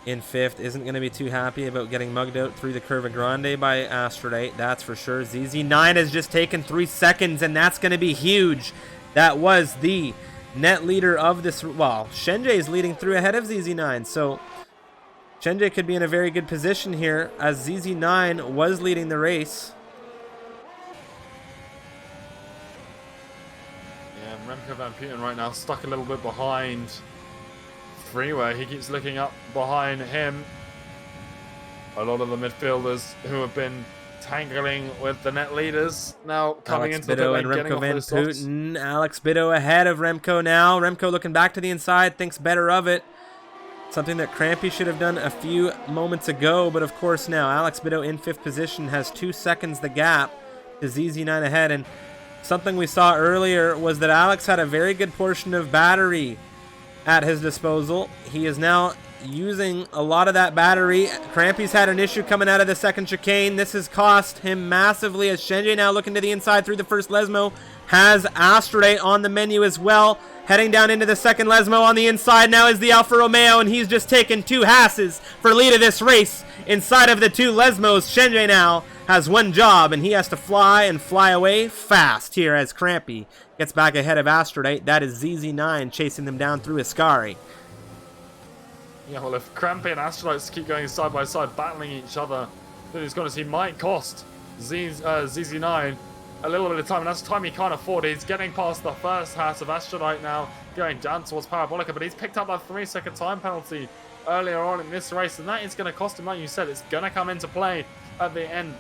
in 5th. Isn't going to be too happy about getting mugged out through the Curva Grande by Astrodite. That's for sure. ZZ9 has just taken 3 seconds, and that's going to be huge. That was the net leader of this. Well, Shenji is leading through ahead of ZZ9, so Shenji could be in a very good position here as ZZ9 was leading the race. Yeah, Remco Van Putten right now stuck a little bit behind Freeway. He keeps looking up behind him. A lot of the midfielders who have been tangling with the net leaders. Now coming Alex into the Biddo lane, and getting Remco off Van those softs. Putten. Alex Biddo ahead of Remco now. Remco looking back to the inside, thinks better of it. Something that Crampy should have done a few moments ago, but of course now Alex Biddo in 5th position has 2 seconds the gap to ZZ9 ahead. And something we saw earlier was that Alex had a very good portion of battery at his disposal. He is now using a lot of that battery. Crampy's had an issue coming out of the second chicane. This has cost him massively as Shenji now looking to the inside through the first Lesmo. Has Astrate on the menu as well. Heading down into the second Lesmo on the inside now is the Alfa Romeo, and he's just taken 2 Hasses for lead of this race. Inside of the 2 Lesmos, Shenji now has 1 job, and he has to fly and fly away fast here as Crampy gets back ahead of Astrate. That is ZZ9 chasing them down through Ascari. Yeah, well, if Crampy and Astralites keep going side by side, battling each other, then it's going to see might cost ZZ9 a little bit of time, and that's time he can't afford. He's getting past the first Hass of Astrolite now, going down towards Parabolica, but he's picked up that 3-second time penalty earlier on in this race, and that is going to cost him, like you said. It's going to come into play at the end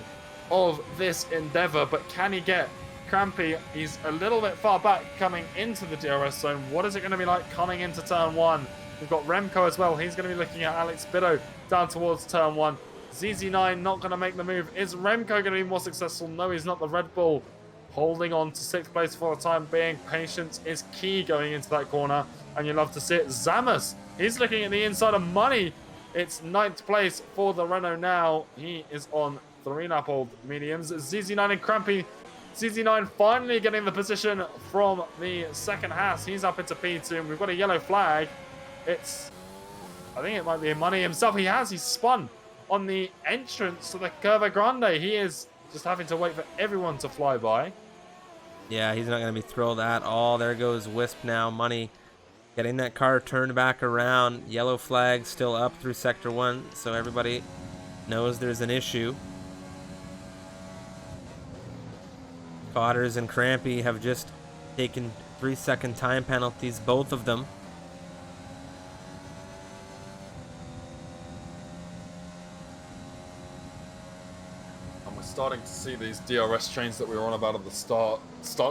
of this endeavor, but can he get Crampy? He's a little bit far back coming into the DRS zone. What is it going to be like coming into turn 1? We've got Remco as well. He's going to be looking at Alex Biddo down towards turn 1. ZZ9 not going to make the move. Is Remco going to be more successful? No, he's not. The Red Bull holding on to 6th place for the time being. Patience is key going into that corner, and you love to see it. Zamus, he's looking at the inside of money. It's 9th place for the Renault now. He is on 3-lap-old mediums. ZZ9 and Crampy. ZZ9 finally getting the position from the second Hass. He's up into P2, and we've got a yellow flag. I think it might be Money himself. He's spun on the entrance to the Curva Grande. He is just having to wait for everyone to fly by. Yeah, he's not going to be thrilled at all. There goes Wisp now. Money getting that car turned back around. Yellow flag still up through Sector 1, so everybody knows there's an issue. Cotters and Crampy have just taken 3-second time penalties, both of them. Starting to see these DRS chains that we were on about at the start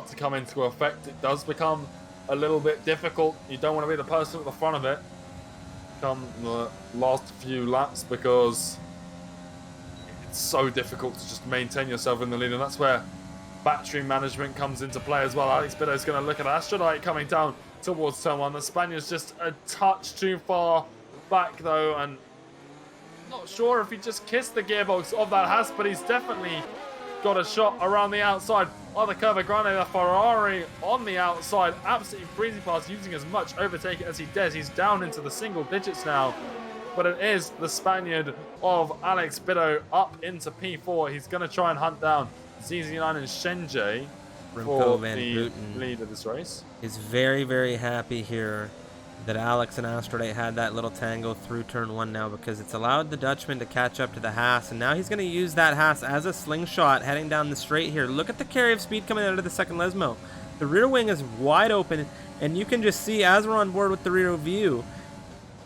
to come into effect. It does become a little bit difficult. You don't want to be the person at the front of it come the last few laps, because it's so difficult to just maintain yourself in the lead, and that's where battery management comes into play as well. Alex Biddo is going to look at Astrolite coming down towards turn 1. The Spaniard's just a touch too far back though, and not sure if he just kissed the gearbox of that Haas, but he's definitely got a shot around the outside of the Curva Grande. The Ferrari on the outside, absolutely breezy past, using as much overtaking as he dares. He's down into the single digits now, but it is the Spaniard of Alex Biddo up into P4. He's going to try and hunt down ZZ9 and Shenji for the lead of this race. He's very, very happy here that Alex and Astrolite had that little tango through turn 1 now, because it's allowed the Dutchman to catch up to the Haas, and now he's going to use that Haas as a slingshot heading down the straight here. Look at the carry of speed coming out of the second Lesmo. The rear wing is wide open, and you can just see as we're on board with the rear view,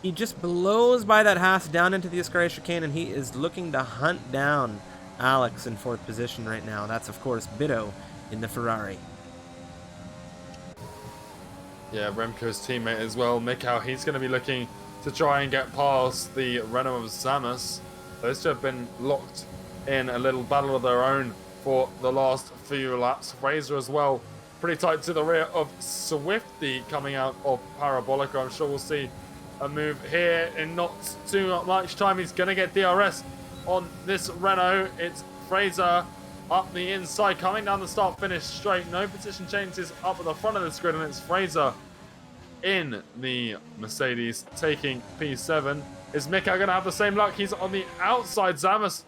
he just blows by that Haas down into the Ascari chicane, and he is looking to hunt down Alex in 4th position right now. That's of course Biddo in the Ferrari. Yeah, Remco's teammate as well, Mikau, he's going to be looking to try and get past the Renault of Zamus. Those two have been locked in a little battle of their own for the last few laps. Fraser as well, pretty tight to the rear of Swifty coming out of Parabolica. I'm sure we'll see a move here in not too much time. He's going to get DRS on this Renault. It's Fraser up the inside, coming down the start-finish straight. No position changes up at the front of this grid, and it's Fraser in the Mercedes taking P7. Is Mika going to have the same luck? He's on the outside. Zamus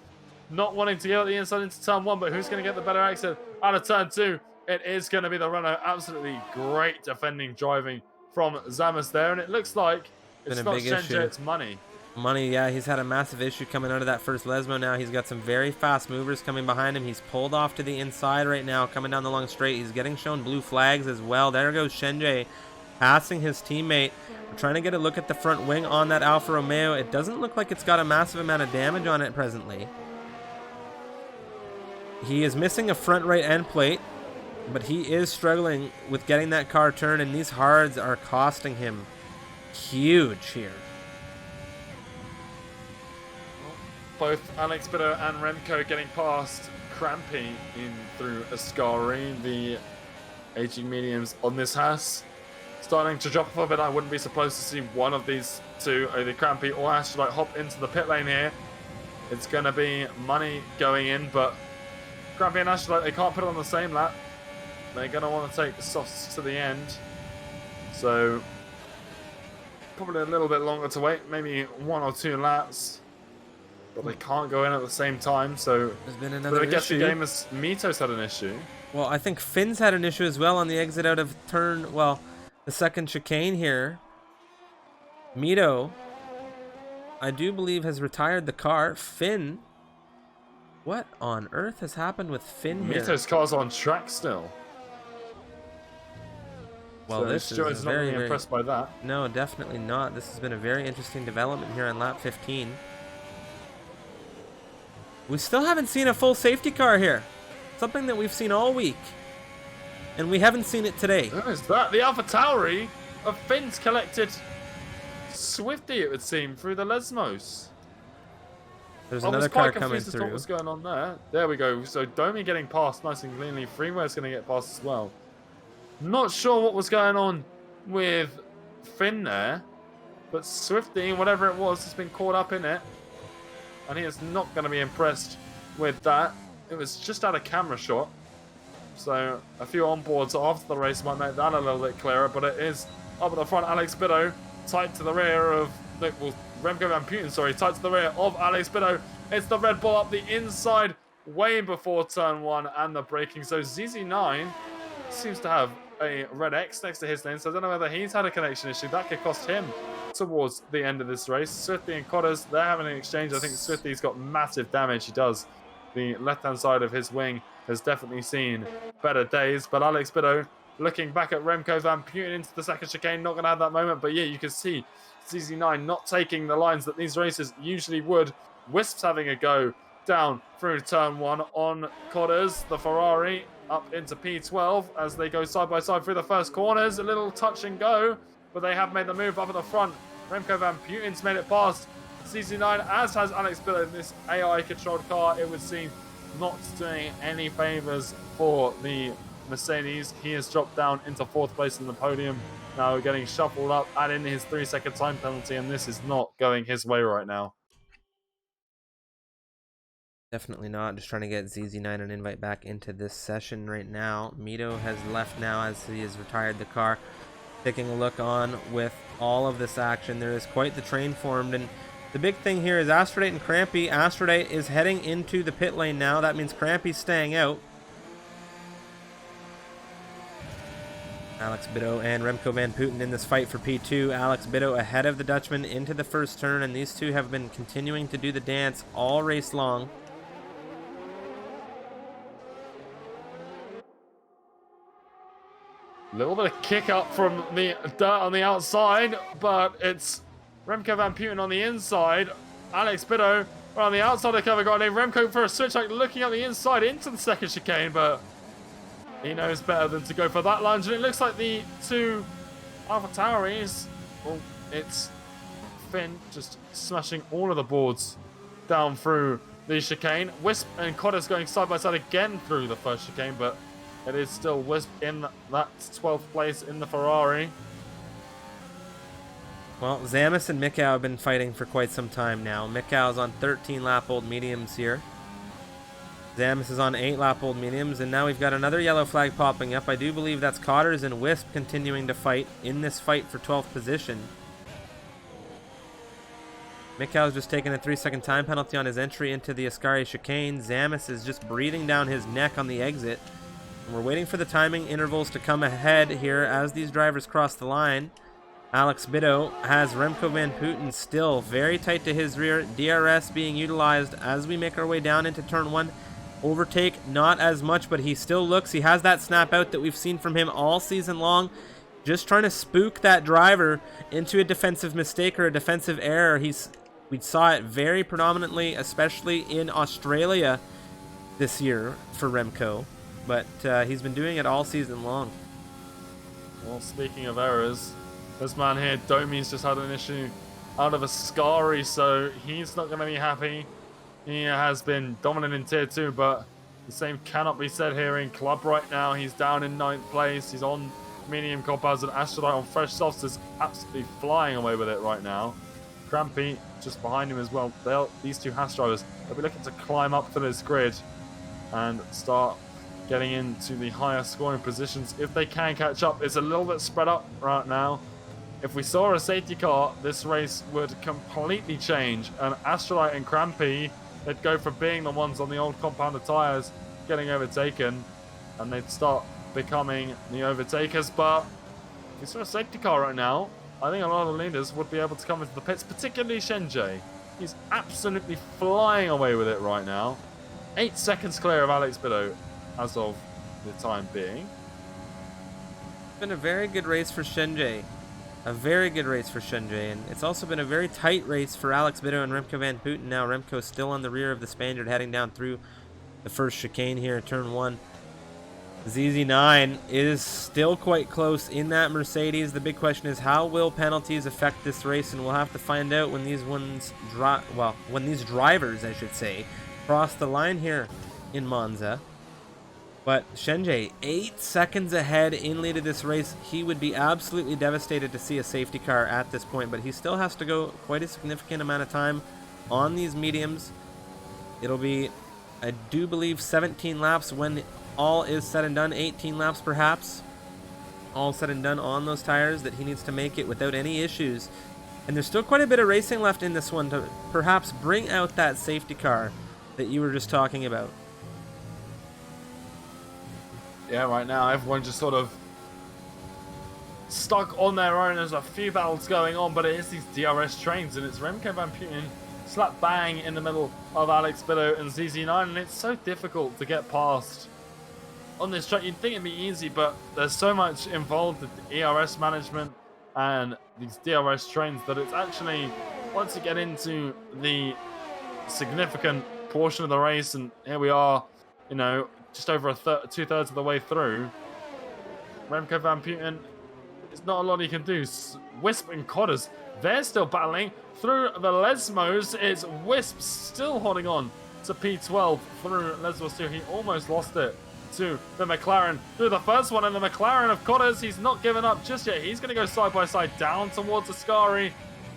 not wanting to get the inside into turn 1, but who's going to get the better exit out of turn 2? It is going to be the Renault. Absolutely great defending driving from Zamus there, and it looks like it's not Shenji, it's Money. Money, yeah, he's had a massive issue coming out of that first Lesmo now. He's got some very fast movers coming behind him. He's pulled off to the inside right now, coming down the long straight. He's getting shown blue flags as well. There goes Shenji, passing his teammate. We're trying to get a look at the front wing on that Alfa Romeo. It doesn't look like it's got a massive amount of damage on it presently. He is missing a front right end plate, but he is struggling with getting that car turned, and these hards are costing him huge here. Both Alex Bitter and Remco getting past Crampy in through Ascari, the aging mediums on this Haas. Starting to drop off a bit. I wouldn't be surprised to see one of these two, either Crampy or Astrolite, hop into the pit lane here. It's going to be money going in, but Crampy and Astrolite, they can't put it on the same lap. They're going to want to take the softs to the end. So, probably a little bit longer to wait, maybe 1 or 2 laps. But they can't go in at the same time, so there's been another issue. I guess the game is Mitos had an issue. Well, I think Finn's had an issue as well on the exit out of turn, well, the second chicane here. Mito, I do believe, has retired the car. Finn, what on earth has happened with Finn here? Mito's car's on track still. Well, so this is not really impressed by that. No, definitely not. This has been a very interesting development here on lap 15. We still haven't seen a full safety car here. Something that we've seen all week. And we haven't seen it today. Who is that? The Alpha Tauri of Finn's collected Swifty, it would seem, through the Lesmos. There's another car coming as to what was going on there. There we go. So Domi getting past nice and cleanly. Freeware's going to get past as well. Not sure what was going on with Finn there. But Swifty, whatever it was, has been caught up in it. And he is not going to be impressed with that. It was just out of camera shot. So a few onboards after the race might make that a little bit clearer. But it is up at the front. Alex Biddo tight to the rear of... Well, Remco Van Putten, sorry. Tight to the rear of Alex Biddo. It's the Red Bull up the inside way before turn 1 and the braking. So ZZ9 seems to have a red X next to his name. So I don't know whether he's had a connection issue. That could cost him towards the end of this race. Swifty and Cotters, they're having an exchange. I think Swifty's got massive damage. He does. The left-hand side of his wing has definitely seen better days. But Alex Biddo looking back at Remco Van Putten into the second chicane. Not going to have that moment. But yeah, you can see ZZ9 not taking the lines that these races usually would. Wisps having a go down through turn 1 on Cotters. The Ferrari up into P12 as they go side by side through the first corners. A little touch and go. But they have made the move up at the front. Remco Van Putten's made it past CC9, as has Alex Biddo in this AI-controlled car. It would seem not doing any favours for the Mercedes. He has dropped down into 4th place in the podium. Now getting shuffled up, add in his 3-second time penalty, and this is not going his way right now. Definitely not. Just trying to get ZZ9 an invite back into this session right now. Mito has left now as he has retired the car. Taking a look on with all of this action, there is quite the train formed, and the big thing here is Astrodate and Crampy. Astrodate is heading into the pit lane now. That means Crampy's staying out. Alex Biddo and Remco Van Putten in this fight for P2. Alex Biddo ahead of the Dutchman into the first turn, and these two have been continuing to do the dance all race long. A little bit of kick up from the dirt on the outside, but it's Remco Van Putten on the inside. Alex Biddo on the outside of cover guard. Remco for a switch, like looking at the inside into the second chicane, but he knows better than to go for that lunge. And it looks like the two Alpha Tauris, well, it's Finn just smashing all of the boards down through the chicane. Wisp and Cotters going side by side again through the first chicane, but it is still Wisp in that 12th place in the Ferrari. Well, Zamis and Mikau have been fighting for quite some time now. Mikau's on 13-lap-old mediums here. Zamis is on 8-lap-old mediums, and now we've got another yellow flag popping up. I do believe that's Cotters and Wisp continuing to fight in this fight for 12th position. Mikau's just taking a 3-second time penalty on his entry into the Ascari chicane. Zamis is just breathing down his neck on the exit. And we're waiting for the timing intervals to come ahead here as these drivers cross the line. Alex Biddo has Remco Van Putten still very tight to his rear. DRS being utilized as we make our way down into turn 1. Overtake, not as much, but he still looks. He has that snap out that we've seen from him all season long. Just trying to spook that driver into a defensive mistake or a defensive error. We saw it very predominantly, especially in Australia, this year for Remco, but he's been doing it all season long. Well, speaking of errors, this man here, Domi's just had an issue out of a Scary, so he's not going to be happy. He has been dominant in Tier 2, but the same cannot be said here in Club right now. He's down in 9th place. He's on medium compounds, and Astrolite on fresh softs is absolutely flying away with it right now. Crampy just behind him as well. These two Haas drivers, they'll be looking to climb up to this grid and start getting into the higher scoring positions if they can catch up. It's a little bit spread up right now. If we saw a safety car, this race would completely change, and Astrolite and Crampy, they'd go from being the ones on the old compounded tyres getting overtaken, and they'd start becoming the overtakers. But if we saw a safety car right now, I think a lot of the leaders would be able to come into the pits, particularly Shenjie. He's absolutely flying away with it right now. 8 seconds clear of Alex Bidot as of the time being. It's been a very good race for Shenjie. A very good race for Shenjie, and it's also been a very tight race for Alex Bidot and Remco van Putten. Now Remco still on the rear of the Spaniard, heading down through the first chicane here at turn 1. ZZ9 is still quite close in that Mercedes. The big question is, how will penalties affect this race? And we'll have to find out when these when these drivers, I should say, cross the line here in Monza. But Shenjie, 8 seconds ahead in lead of this race. He would be absolutely devastated to see a safety car at this point, but he still has to go quite a significant amount of time on these mediums. It'll be, I do believe, 17 laps when all is said and done, 18 laps perhaps, all said and done on those tires, that he needs to make it without any issues. And there's still quite a bit of racing left in this one to perhaps bring out that safety car that you were just talking about. Yeah, right now everyone just sort of stuck on their own. There's a few battles going on, but it is these DRS trains, and it's Remco van Putten slap bang in the middle of Alex Bidot and ZZ9, and it's so difficult to get past on this track. You'd think it'd be easy, but there's so much involved with the ERS management and these DRS trains that it's actually, once you get into the significant portion of the race, and here we are, you know, just over two-thirds of the way through, Remco van Putten, there's not a lot he can do. Wisp and Codders, they're still battling through the Lesmos. It's Wisp still holding on to P12 through Lesmos 2. He almost lost it to the McLaren through the first one, and the McLaren of Codders, he's not given up just yet. He's going to go side by side down towards Ascari.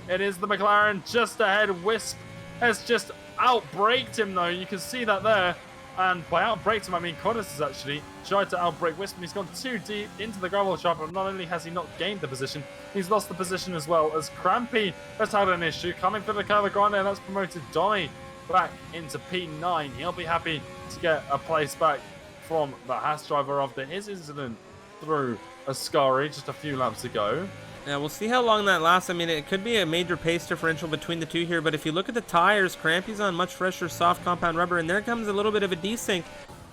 It is the McLaren just ahead. Wisp has just outbraked him, though. You can see that there. And by outbraked him, I mean Codders has actually tried to outbrake Wisp, and he's gone too deep into the gravel trap. And not only has he not gained the position, he's lost the position as well, as Crampy has had an issue coming for the Curva Grande, and that's promoted Donny back into P9. He'll be happy to get a place back from the Haas driver after his incident through Ascari just a few laps ago. Yeah, we'll see how long that lasts. I mean, it could be a major pace differential between the two here, but if you look at the tires, Crampy's on much fresher soft compound rubber, and there comes a little bit of a desync.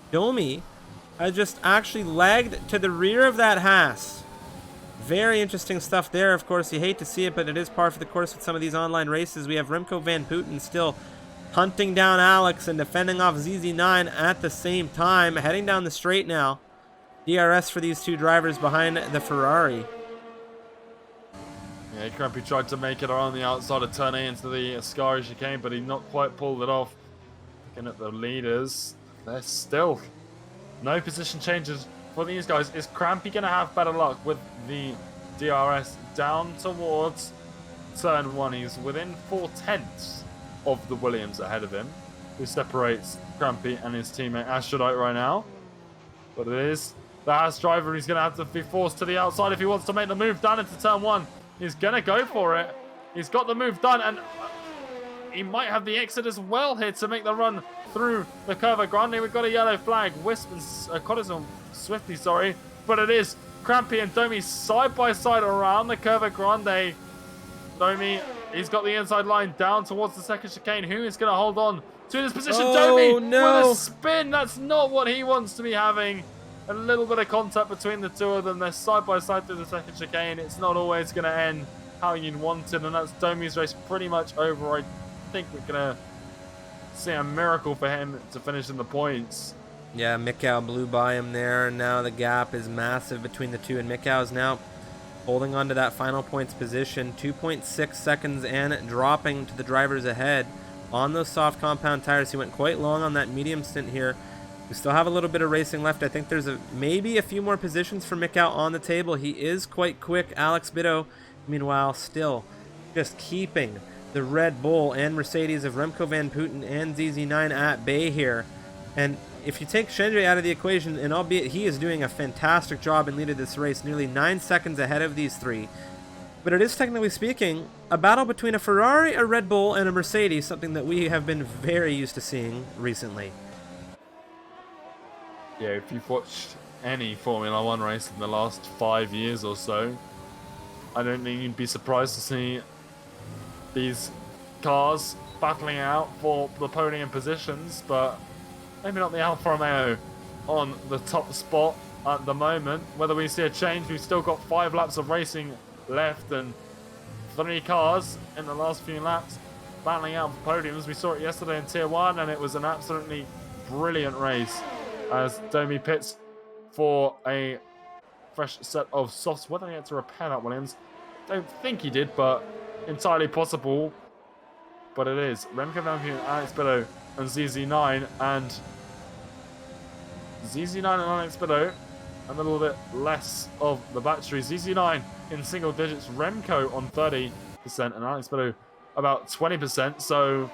Domi has just actually lagged to the rear of that Haas. Very interesting stuff there. Of course, you hate to see it, but it is par for the course with some of these online races. We have Remco van Putten still hunting down Alex and defending off ZZ9 at the same time, heading down the straight now. DRS for these two drivers behind the Ferrari. Yeah, Crampy tried to make it around the outside of turn A into the Ascari chicane, but he not quite pulled it off. Looking at the leaders, there's still no position changes for these guys. Is Crampy going to have better luck with the DRS down towards turn 1? He's within 4/10 of the Williams ahead of him, who separates Crampy and his teammate Astrodite right now. But it is the Haas driver who's going to have to be forced to the outside if he wants to make the move down into turn 1. He's going to go for it. He's got the move done, and he might have the exit as well here to make the run through the Curva Grande. We've got a yellow flag. Wisp and Coddison Swifty, sorry. But it is Crampy and Domi side by side around the Curva Grande. Domi, he's got the inside line down towards the second chicane. Who is going to hold on to this position? Oh, Domi no. with a spin. That's not what he wants to be having. A little bit of contact between the two of them. They're side by side through the second chicane. It's not always going to end how you'd want it, and that's Domi's race pretty much over. I think we're going to see a miracle for him to finish in the points. Yeah, Mikau blew by him there, and now the gap is massive between the two, and Mikau is now holding on to that final points position, 2.6 seconds and dropping to the drivers ahead on those soft compound tires. He went quite long on that medium stint here. We still have a little bit of racing left. I think there's maybe a few more positions for Mikau on the table. He is quite quick. Alex Bido, meanwhile, still just keeping the Red Bull and Mercedes of Remco Van Putten and ZZ9 at bay here. And if you take Shenjie out of the equation, and albeit he is doing a fantastic job in lead of this race, nearly 9 seconds ahead of these three, but it is, technically speaking, a battle between a Ferrari, a Red Bull, and a Mercedes, something that we have been very used to seeing recently. Yeah, if you've watched any Formula One race in the last 5 years or so, I don't think you'd be surprised to see these cars battling out for the podium positions, but maybe not the Alfa Romeo on the top spot at the moment. Whether we see a change, we've still got 5 laps of racing left and 3 cars in the last few laps battling out for podiums. We saw it yesterday in Tier 1 and it was an absolutely brilliant race as Domi pits for a fresh set of softs. Whether he had to repair that, Williams, don't think he did, but entirely possible. But it is Remco Van Putten, Alex Bido, and ZZ9, and ZZ9 and Alex Bido a little bit less of the battery. ZZ9 in single digits, Remco on 30%, and Alex Bido about 20%. So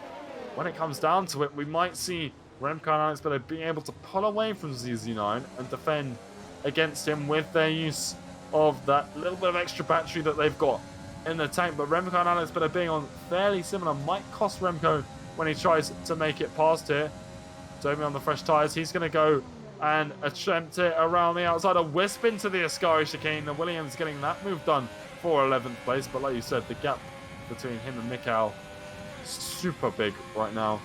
when it comes down to it, we might see Remco and Alex Bido being able to pull away from ZZ9 and defend against him with their use of that little bit of extra battery that they've got in the tank. But Remco and Alex Bido being on fairly similar might cost Remco when he tries to make it past here. Domi on the fresh tyres, he's going to go and attempt it around the outside, a wisp into the Ascari chicane. The Williams getting that move done for 11th place, but like you said, the gap between him and Mikau super big right now,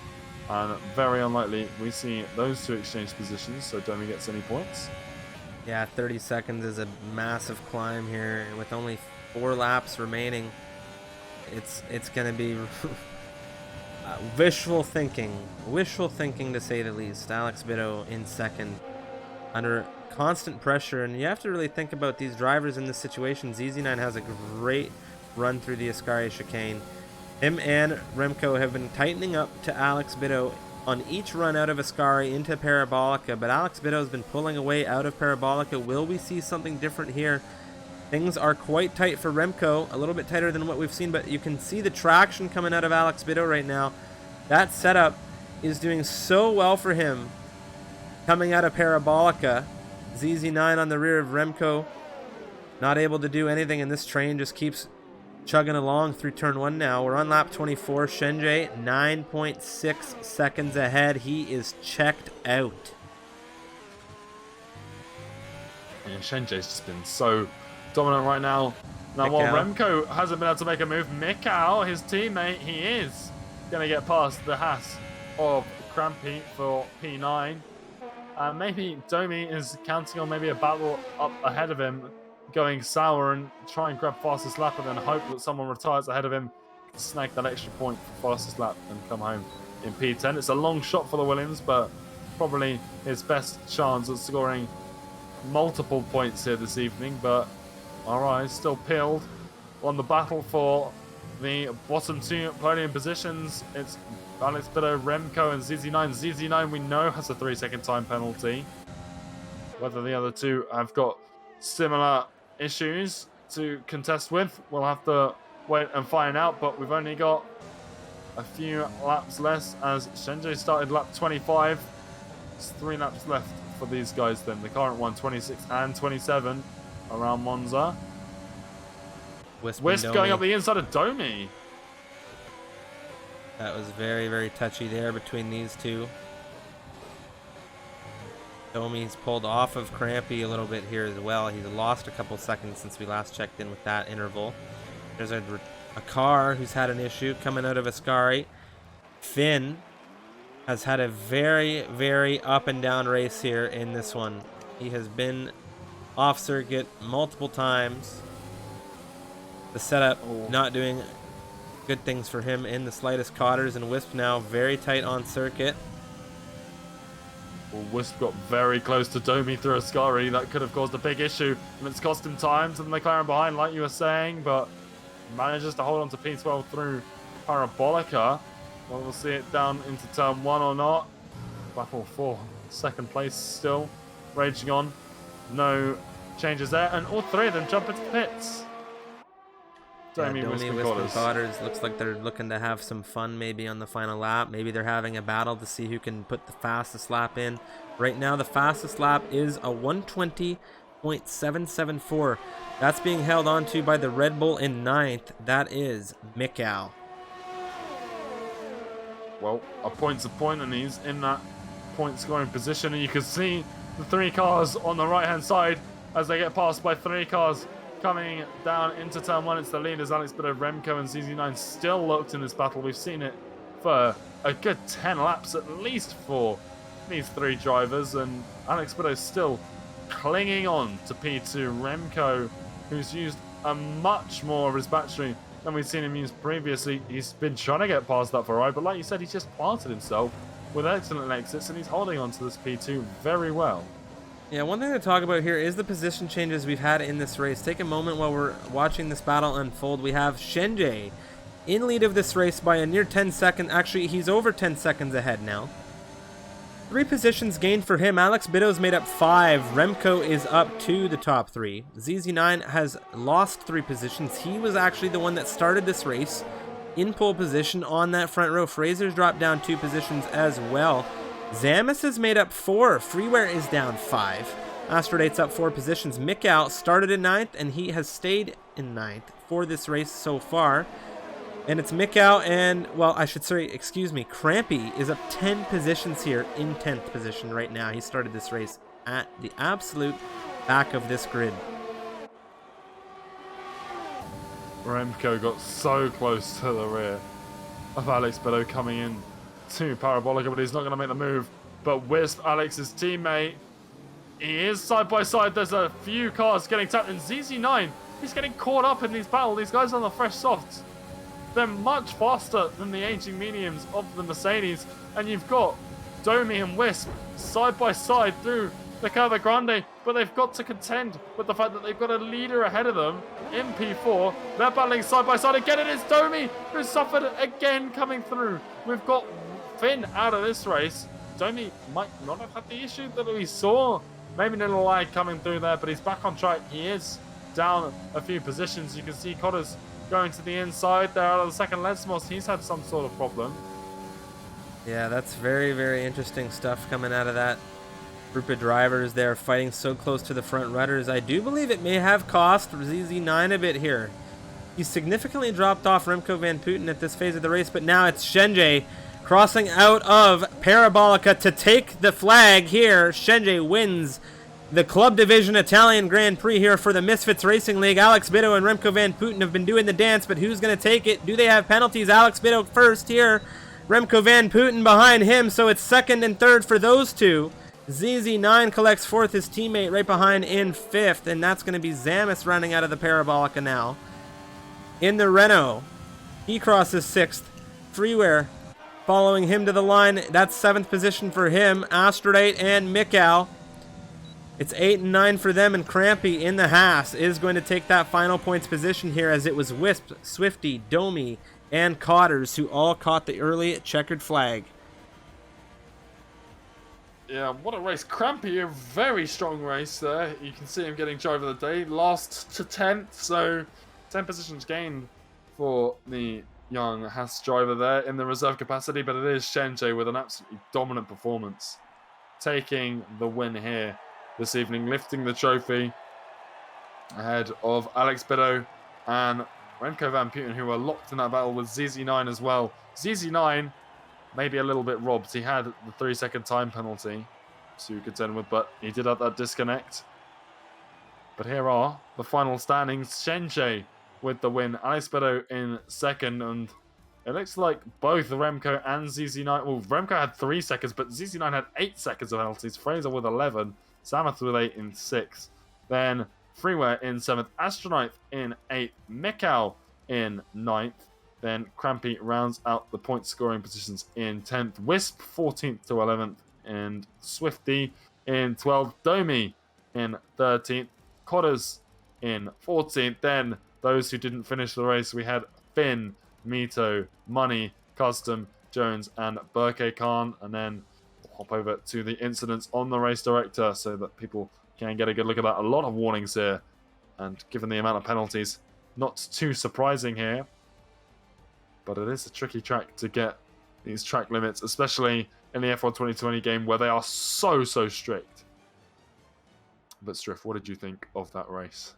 and very unlikely we see those two exchange positions, so Domi gets any points. Yeah, 30 seconds is a massive climb here, and with only 4 laps remaining, it's going to be wishful thinking to say the least. Alex Bido in second under constant pressure, and you have to really think about these drivers in this situation. ZZ9 has a great run through the Ascari chicane. Him and Remco have been tightening up to Alex Bido on each run out of Ascari into Parabolica, but Alex Bido has been pulling away out of Parabolica. Will we see something different here? Things are quite tight for Remco, a little bit tighter than what we've seen, but you can see the traction coming out of Alex Bido right now. That setup is doing so well for him coming out of Parabolica. ZZ9 on the rear of Remco, not able to do anything, and this train just keeps chugging along through turn 1 now. We're on lap 24. Shenjie 9.6 seconds ahead. He is checked out. Yeah, Shenjie's just been so dominant right now. Now, while Remco hasn't been able to make a move, Mikau, his teammate, he is going to get past the Haas of Crampy for P9. Maybe Domi is counting on maybe a battle up ahead of him going sour and try and grab fastest lap and then hope that someone retires ahead of him, snag that extra point for fastest lap and come home in P10. It's a long shot for the Williams, but probably his best chance of scoring multiple points here this evening. But our eyes still peeled on the battle for the bottom 2 podium positions. It's Alex Bido, Remco, and ZZ9. ZZ9 we know has a 3-second time penalty. Whether the other two have got similar issues to contest with, we'll have to wait and find out, but we've only got a few laps less as Shenjie started lap 25. There's 3 laps left for these guys then. The current one, 26 and 27 around Monza. Wisp going up the inside of Domi. That was very, very touchy there between these two. Domi's pulled off of Crampy a little bit here as well. He's lost a couple seconds since we last checked in with that interval. There's a car who's had an issue coming out of Ascari. Finn has had a very, very up and down race here in this one. He has been off circuit multiple times. The setup not doing good things for him in the slightest. Cotters and Wisp now very tight on circuit. Well, Wisp got very close to Domi through Ascari. That could have caused a big issue, and it's cost him time to the McLaren behind, like you were saying, but manages to hold on to P12 through Parabolica. Well, we'll see it down into turn 1 or not. Battle for second place still raging on. No changes there, and all three of them jump into the pits. Domi, Wisp, and Cotters. Looks like they're looking to have some fun maybe on the final lap. Maybe they're having a battle to see who can put the fastest lap in. Right now, the fastest lap is a 120.774. That's being held on to by the Red Bull in 9th. That is Mikau. Well, a point's a point, and he's in that point scoring position, and you can see the 3 cars on the right-hand side as they get passed by 3 cars coming down into turn 1. It's the leaders, Alex Bitter, Remco, and ZZ9 still locked in this battle. We've seen it for a good 10 laps at least for these 3 drivers, and Alex Bitter still clinging on to P2. Remco, who's used a much more of his battery than we've seen him use previously. He's been trying to get past that for a ride, but like you said, he's just planted himself with excellent exits, and he's holding on to this P2 very well. Yeah, one thing to talk about here is the position changes we've had in this race. Take a moment while we're watching this battle unfold. We have Shenjie in lead of this race by a near 10 seconds. Actually, he's over 10 seconds ahead now. 3 positions gained for him. Alex Biddow's made up 5. Remco is up to the top 3. ZZ9 has lost 3 positions. He was actually the one that started this race in pole position on that front row. Fraser's dropped down 2 positions as well. Zamis has made up 4. Freeware is down 5. Astrodate's up 4 positions. Mikau started in 9th, and he has stayed in 9th for this race so far. And it's Mikau and, well, I should say, excuse me, Crampy is up 10 positions here in 10th position right now. He started this race at the absolute back of this grid. Remco got so close to the rear of Alex Bitter coming in to Parabolica, but he's not going to make the move. But Wisp, Alex's teammate, he is side by side. There's a few cars getting tapped, and ZZ9, he's getting caught up in these battles. These guys on the fresh softs, they're much faster than the aging mediums of the Mercedes, and you've got Domi and Wisp side by side through the Curva Grande, but they've got to contend with the fact that they've got a leader ahead of them in P4. They're battling side by side again, and it's Domi who suffered again coming through. We've got Finn out of this race. Domi might not have had the issue that we saw. Maybe a little lag coming through there, but he's back on track. He is down a few positions. You can see Cotters going to the inside there out of the second. Lesmos, he's had some sort of problem. Yeah, that's very, very interesting stuff coming out of that group of drivers there fighting so close to the front runners. I do believe it may have cost ZZ9 a bit here. He's significantly dropped off Remco Van Putten at this phase of the race, but now it's Shenjie crossing out of Parabolica to take the flag here. Shenjie wins the Club Division Italian Grand Prix here for the Misfits Racing League. Alex Biddle and Remco Van Putten have been doing the dance, but who's going to take it? Do they have penalties? Alex Biddle first here. Remco Van Putten behind him, so it's second and third for those two. ZZ9 collects 4th, his teammate right behind in 5th, and that's going to be Zamis running out of the Parabolica now. In the Renault, he crosses 6th. Freeware following him to the line. That's 7th position for him. Astrodate and Mikau. It's 8 and 9 for them, and Crampy in the Haas is going to take that final points position here, as it was Wisp, Swifty, Domi, and Cotters who all caught the early checkered flag. Yeah, what a race. Crampy, a very strong race there. You can see him getting driver of the day. Last to 10th, so 10 positions gained for the young Haas driver there in the reserve capacity, but it is Shenjie with an absolutely dominant performance, taking the win here this evening, lifting the trophy ahead of Alex Biddle and Remco Van Putten, who are locked in that battle with ZZ9 as well. ZZ9 maybe a little bit robbed. He had the 3-second time penalty to contend with, but he did have that disconnect. But here are the final standings. Shenjie with the win, Alex Biddle in second, and it looks like both Remco and ZZ9, well, Remco had 3 seconds, but ZZ9 had 8 seconds of penalties. Fraser with 11, Samath with 8 in 6th. Then Freeware in 7th, Astronaut in 8th, Mikau in 9th, Then Crampy rounds out the point scoring positions in 10th. Wisp 14th to 11th. And Swifty in 12th. Domi in 13th. Cotters in 14th. Then those who didn't finish the race, we had Finn, Mito, Money, Custom, Jones, and Burke Khan. And then we'll hop over to the incidents on the race director so that people can get a good look at that. A lot of warnings here. And given the amount of penalties, not too surprising here. But it is a tricky track to get these track limits, especially in the F1 2020 game where they are so strict. But Striff, what did you think of that race?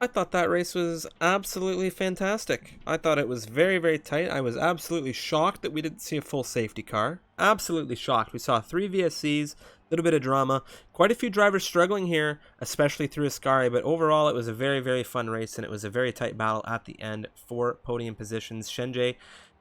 I thought that race was absolutely fantastic. I thought it was very tight. I was absolutely shocked that we didn't see a full safety car. Absolutely shocked. We saw 3 VSCs, a little bit of drama. Quite a few drivers struggling here, especially through Ascari, but overall it was a very fun race, and it was a very tight battle at the end for podium positions. Shenjie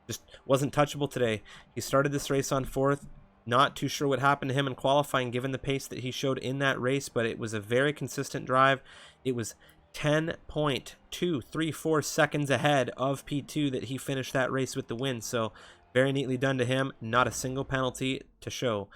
just wasn't touchable today. He started this race on 4th. Not too sure what happened to him in qualifying given the pace that he showed in that race, but it was a very consistent drive. It was 10.234 seconds ahead of P2 that he finished that race with the win. So very neatly done to him. Not a single penalty to show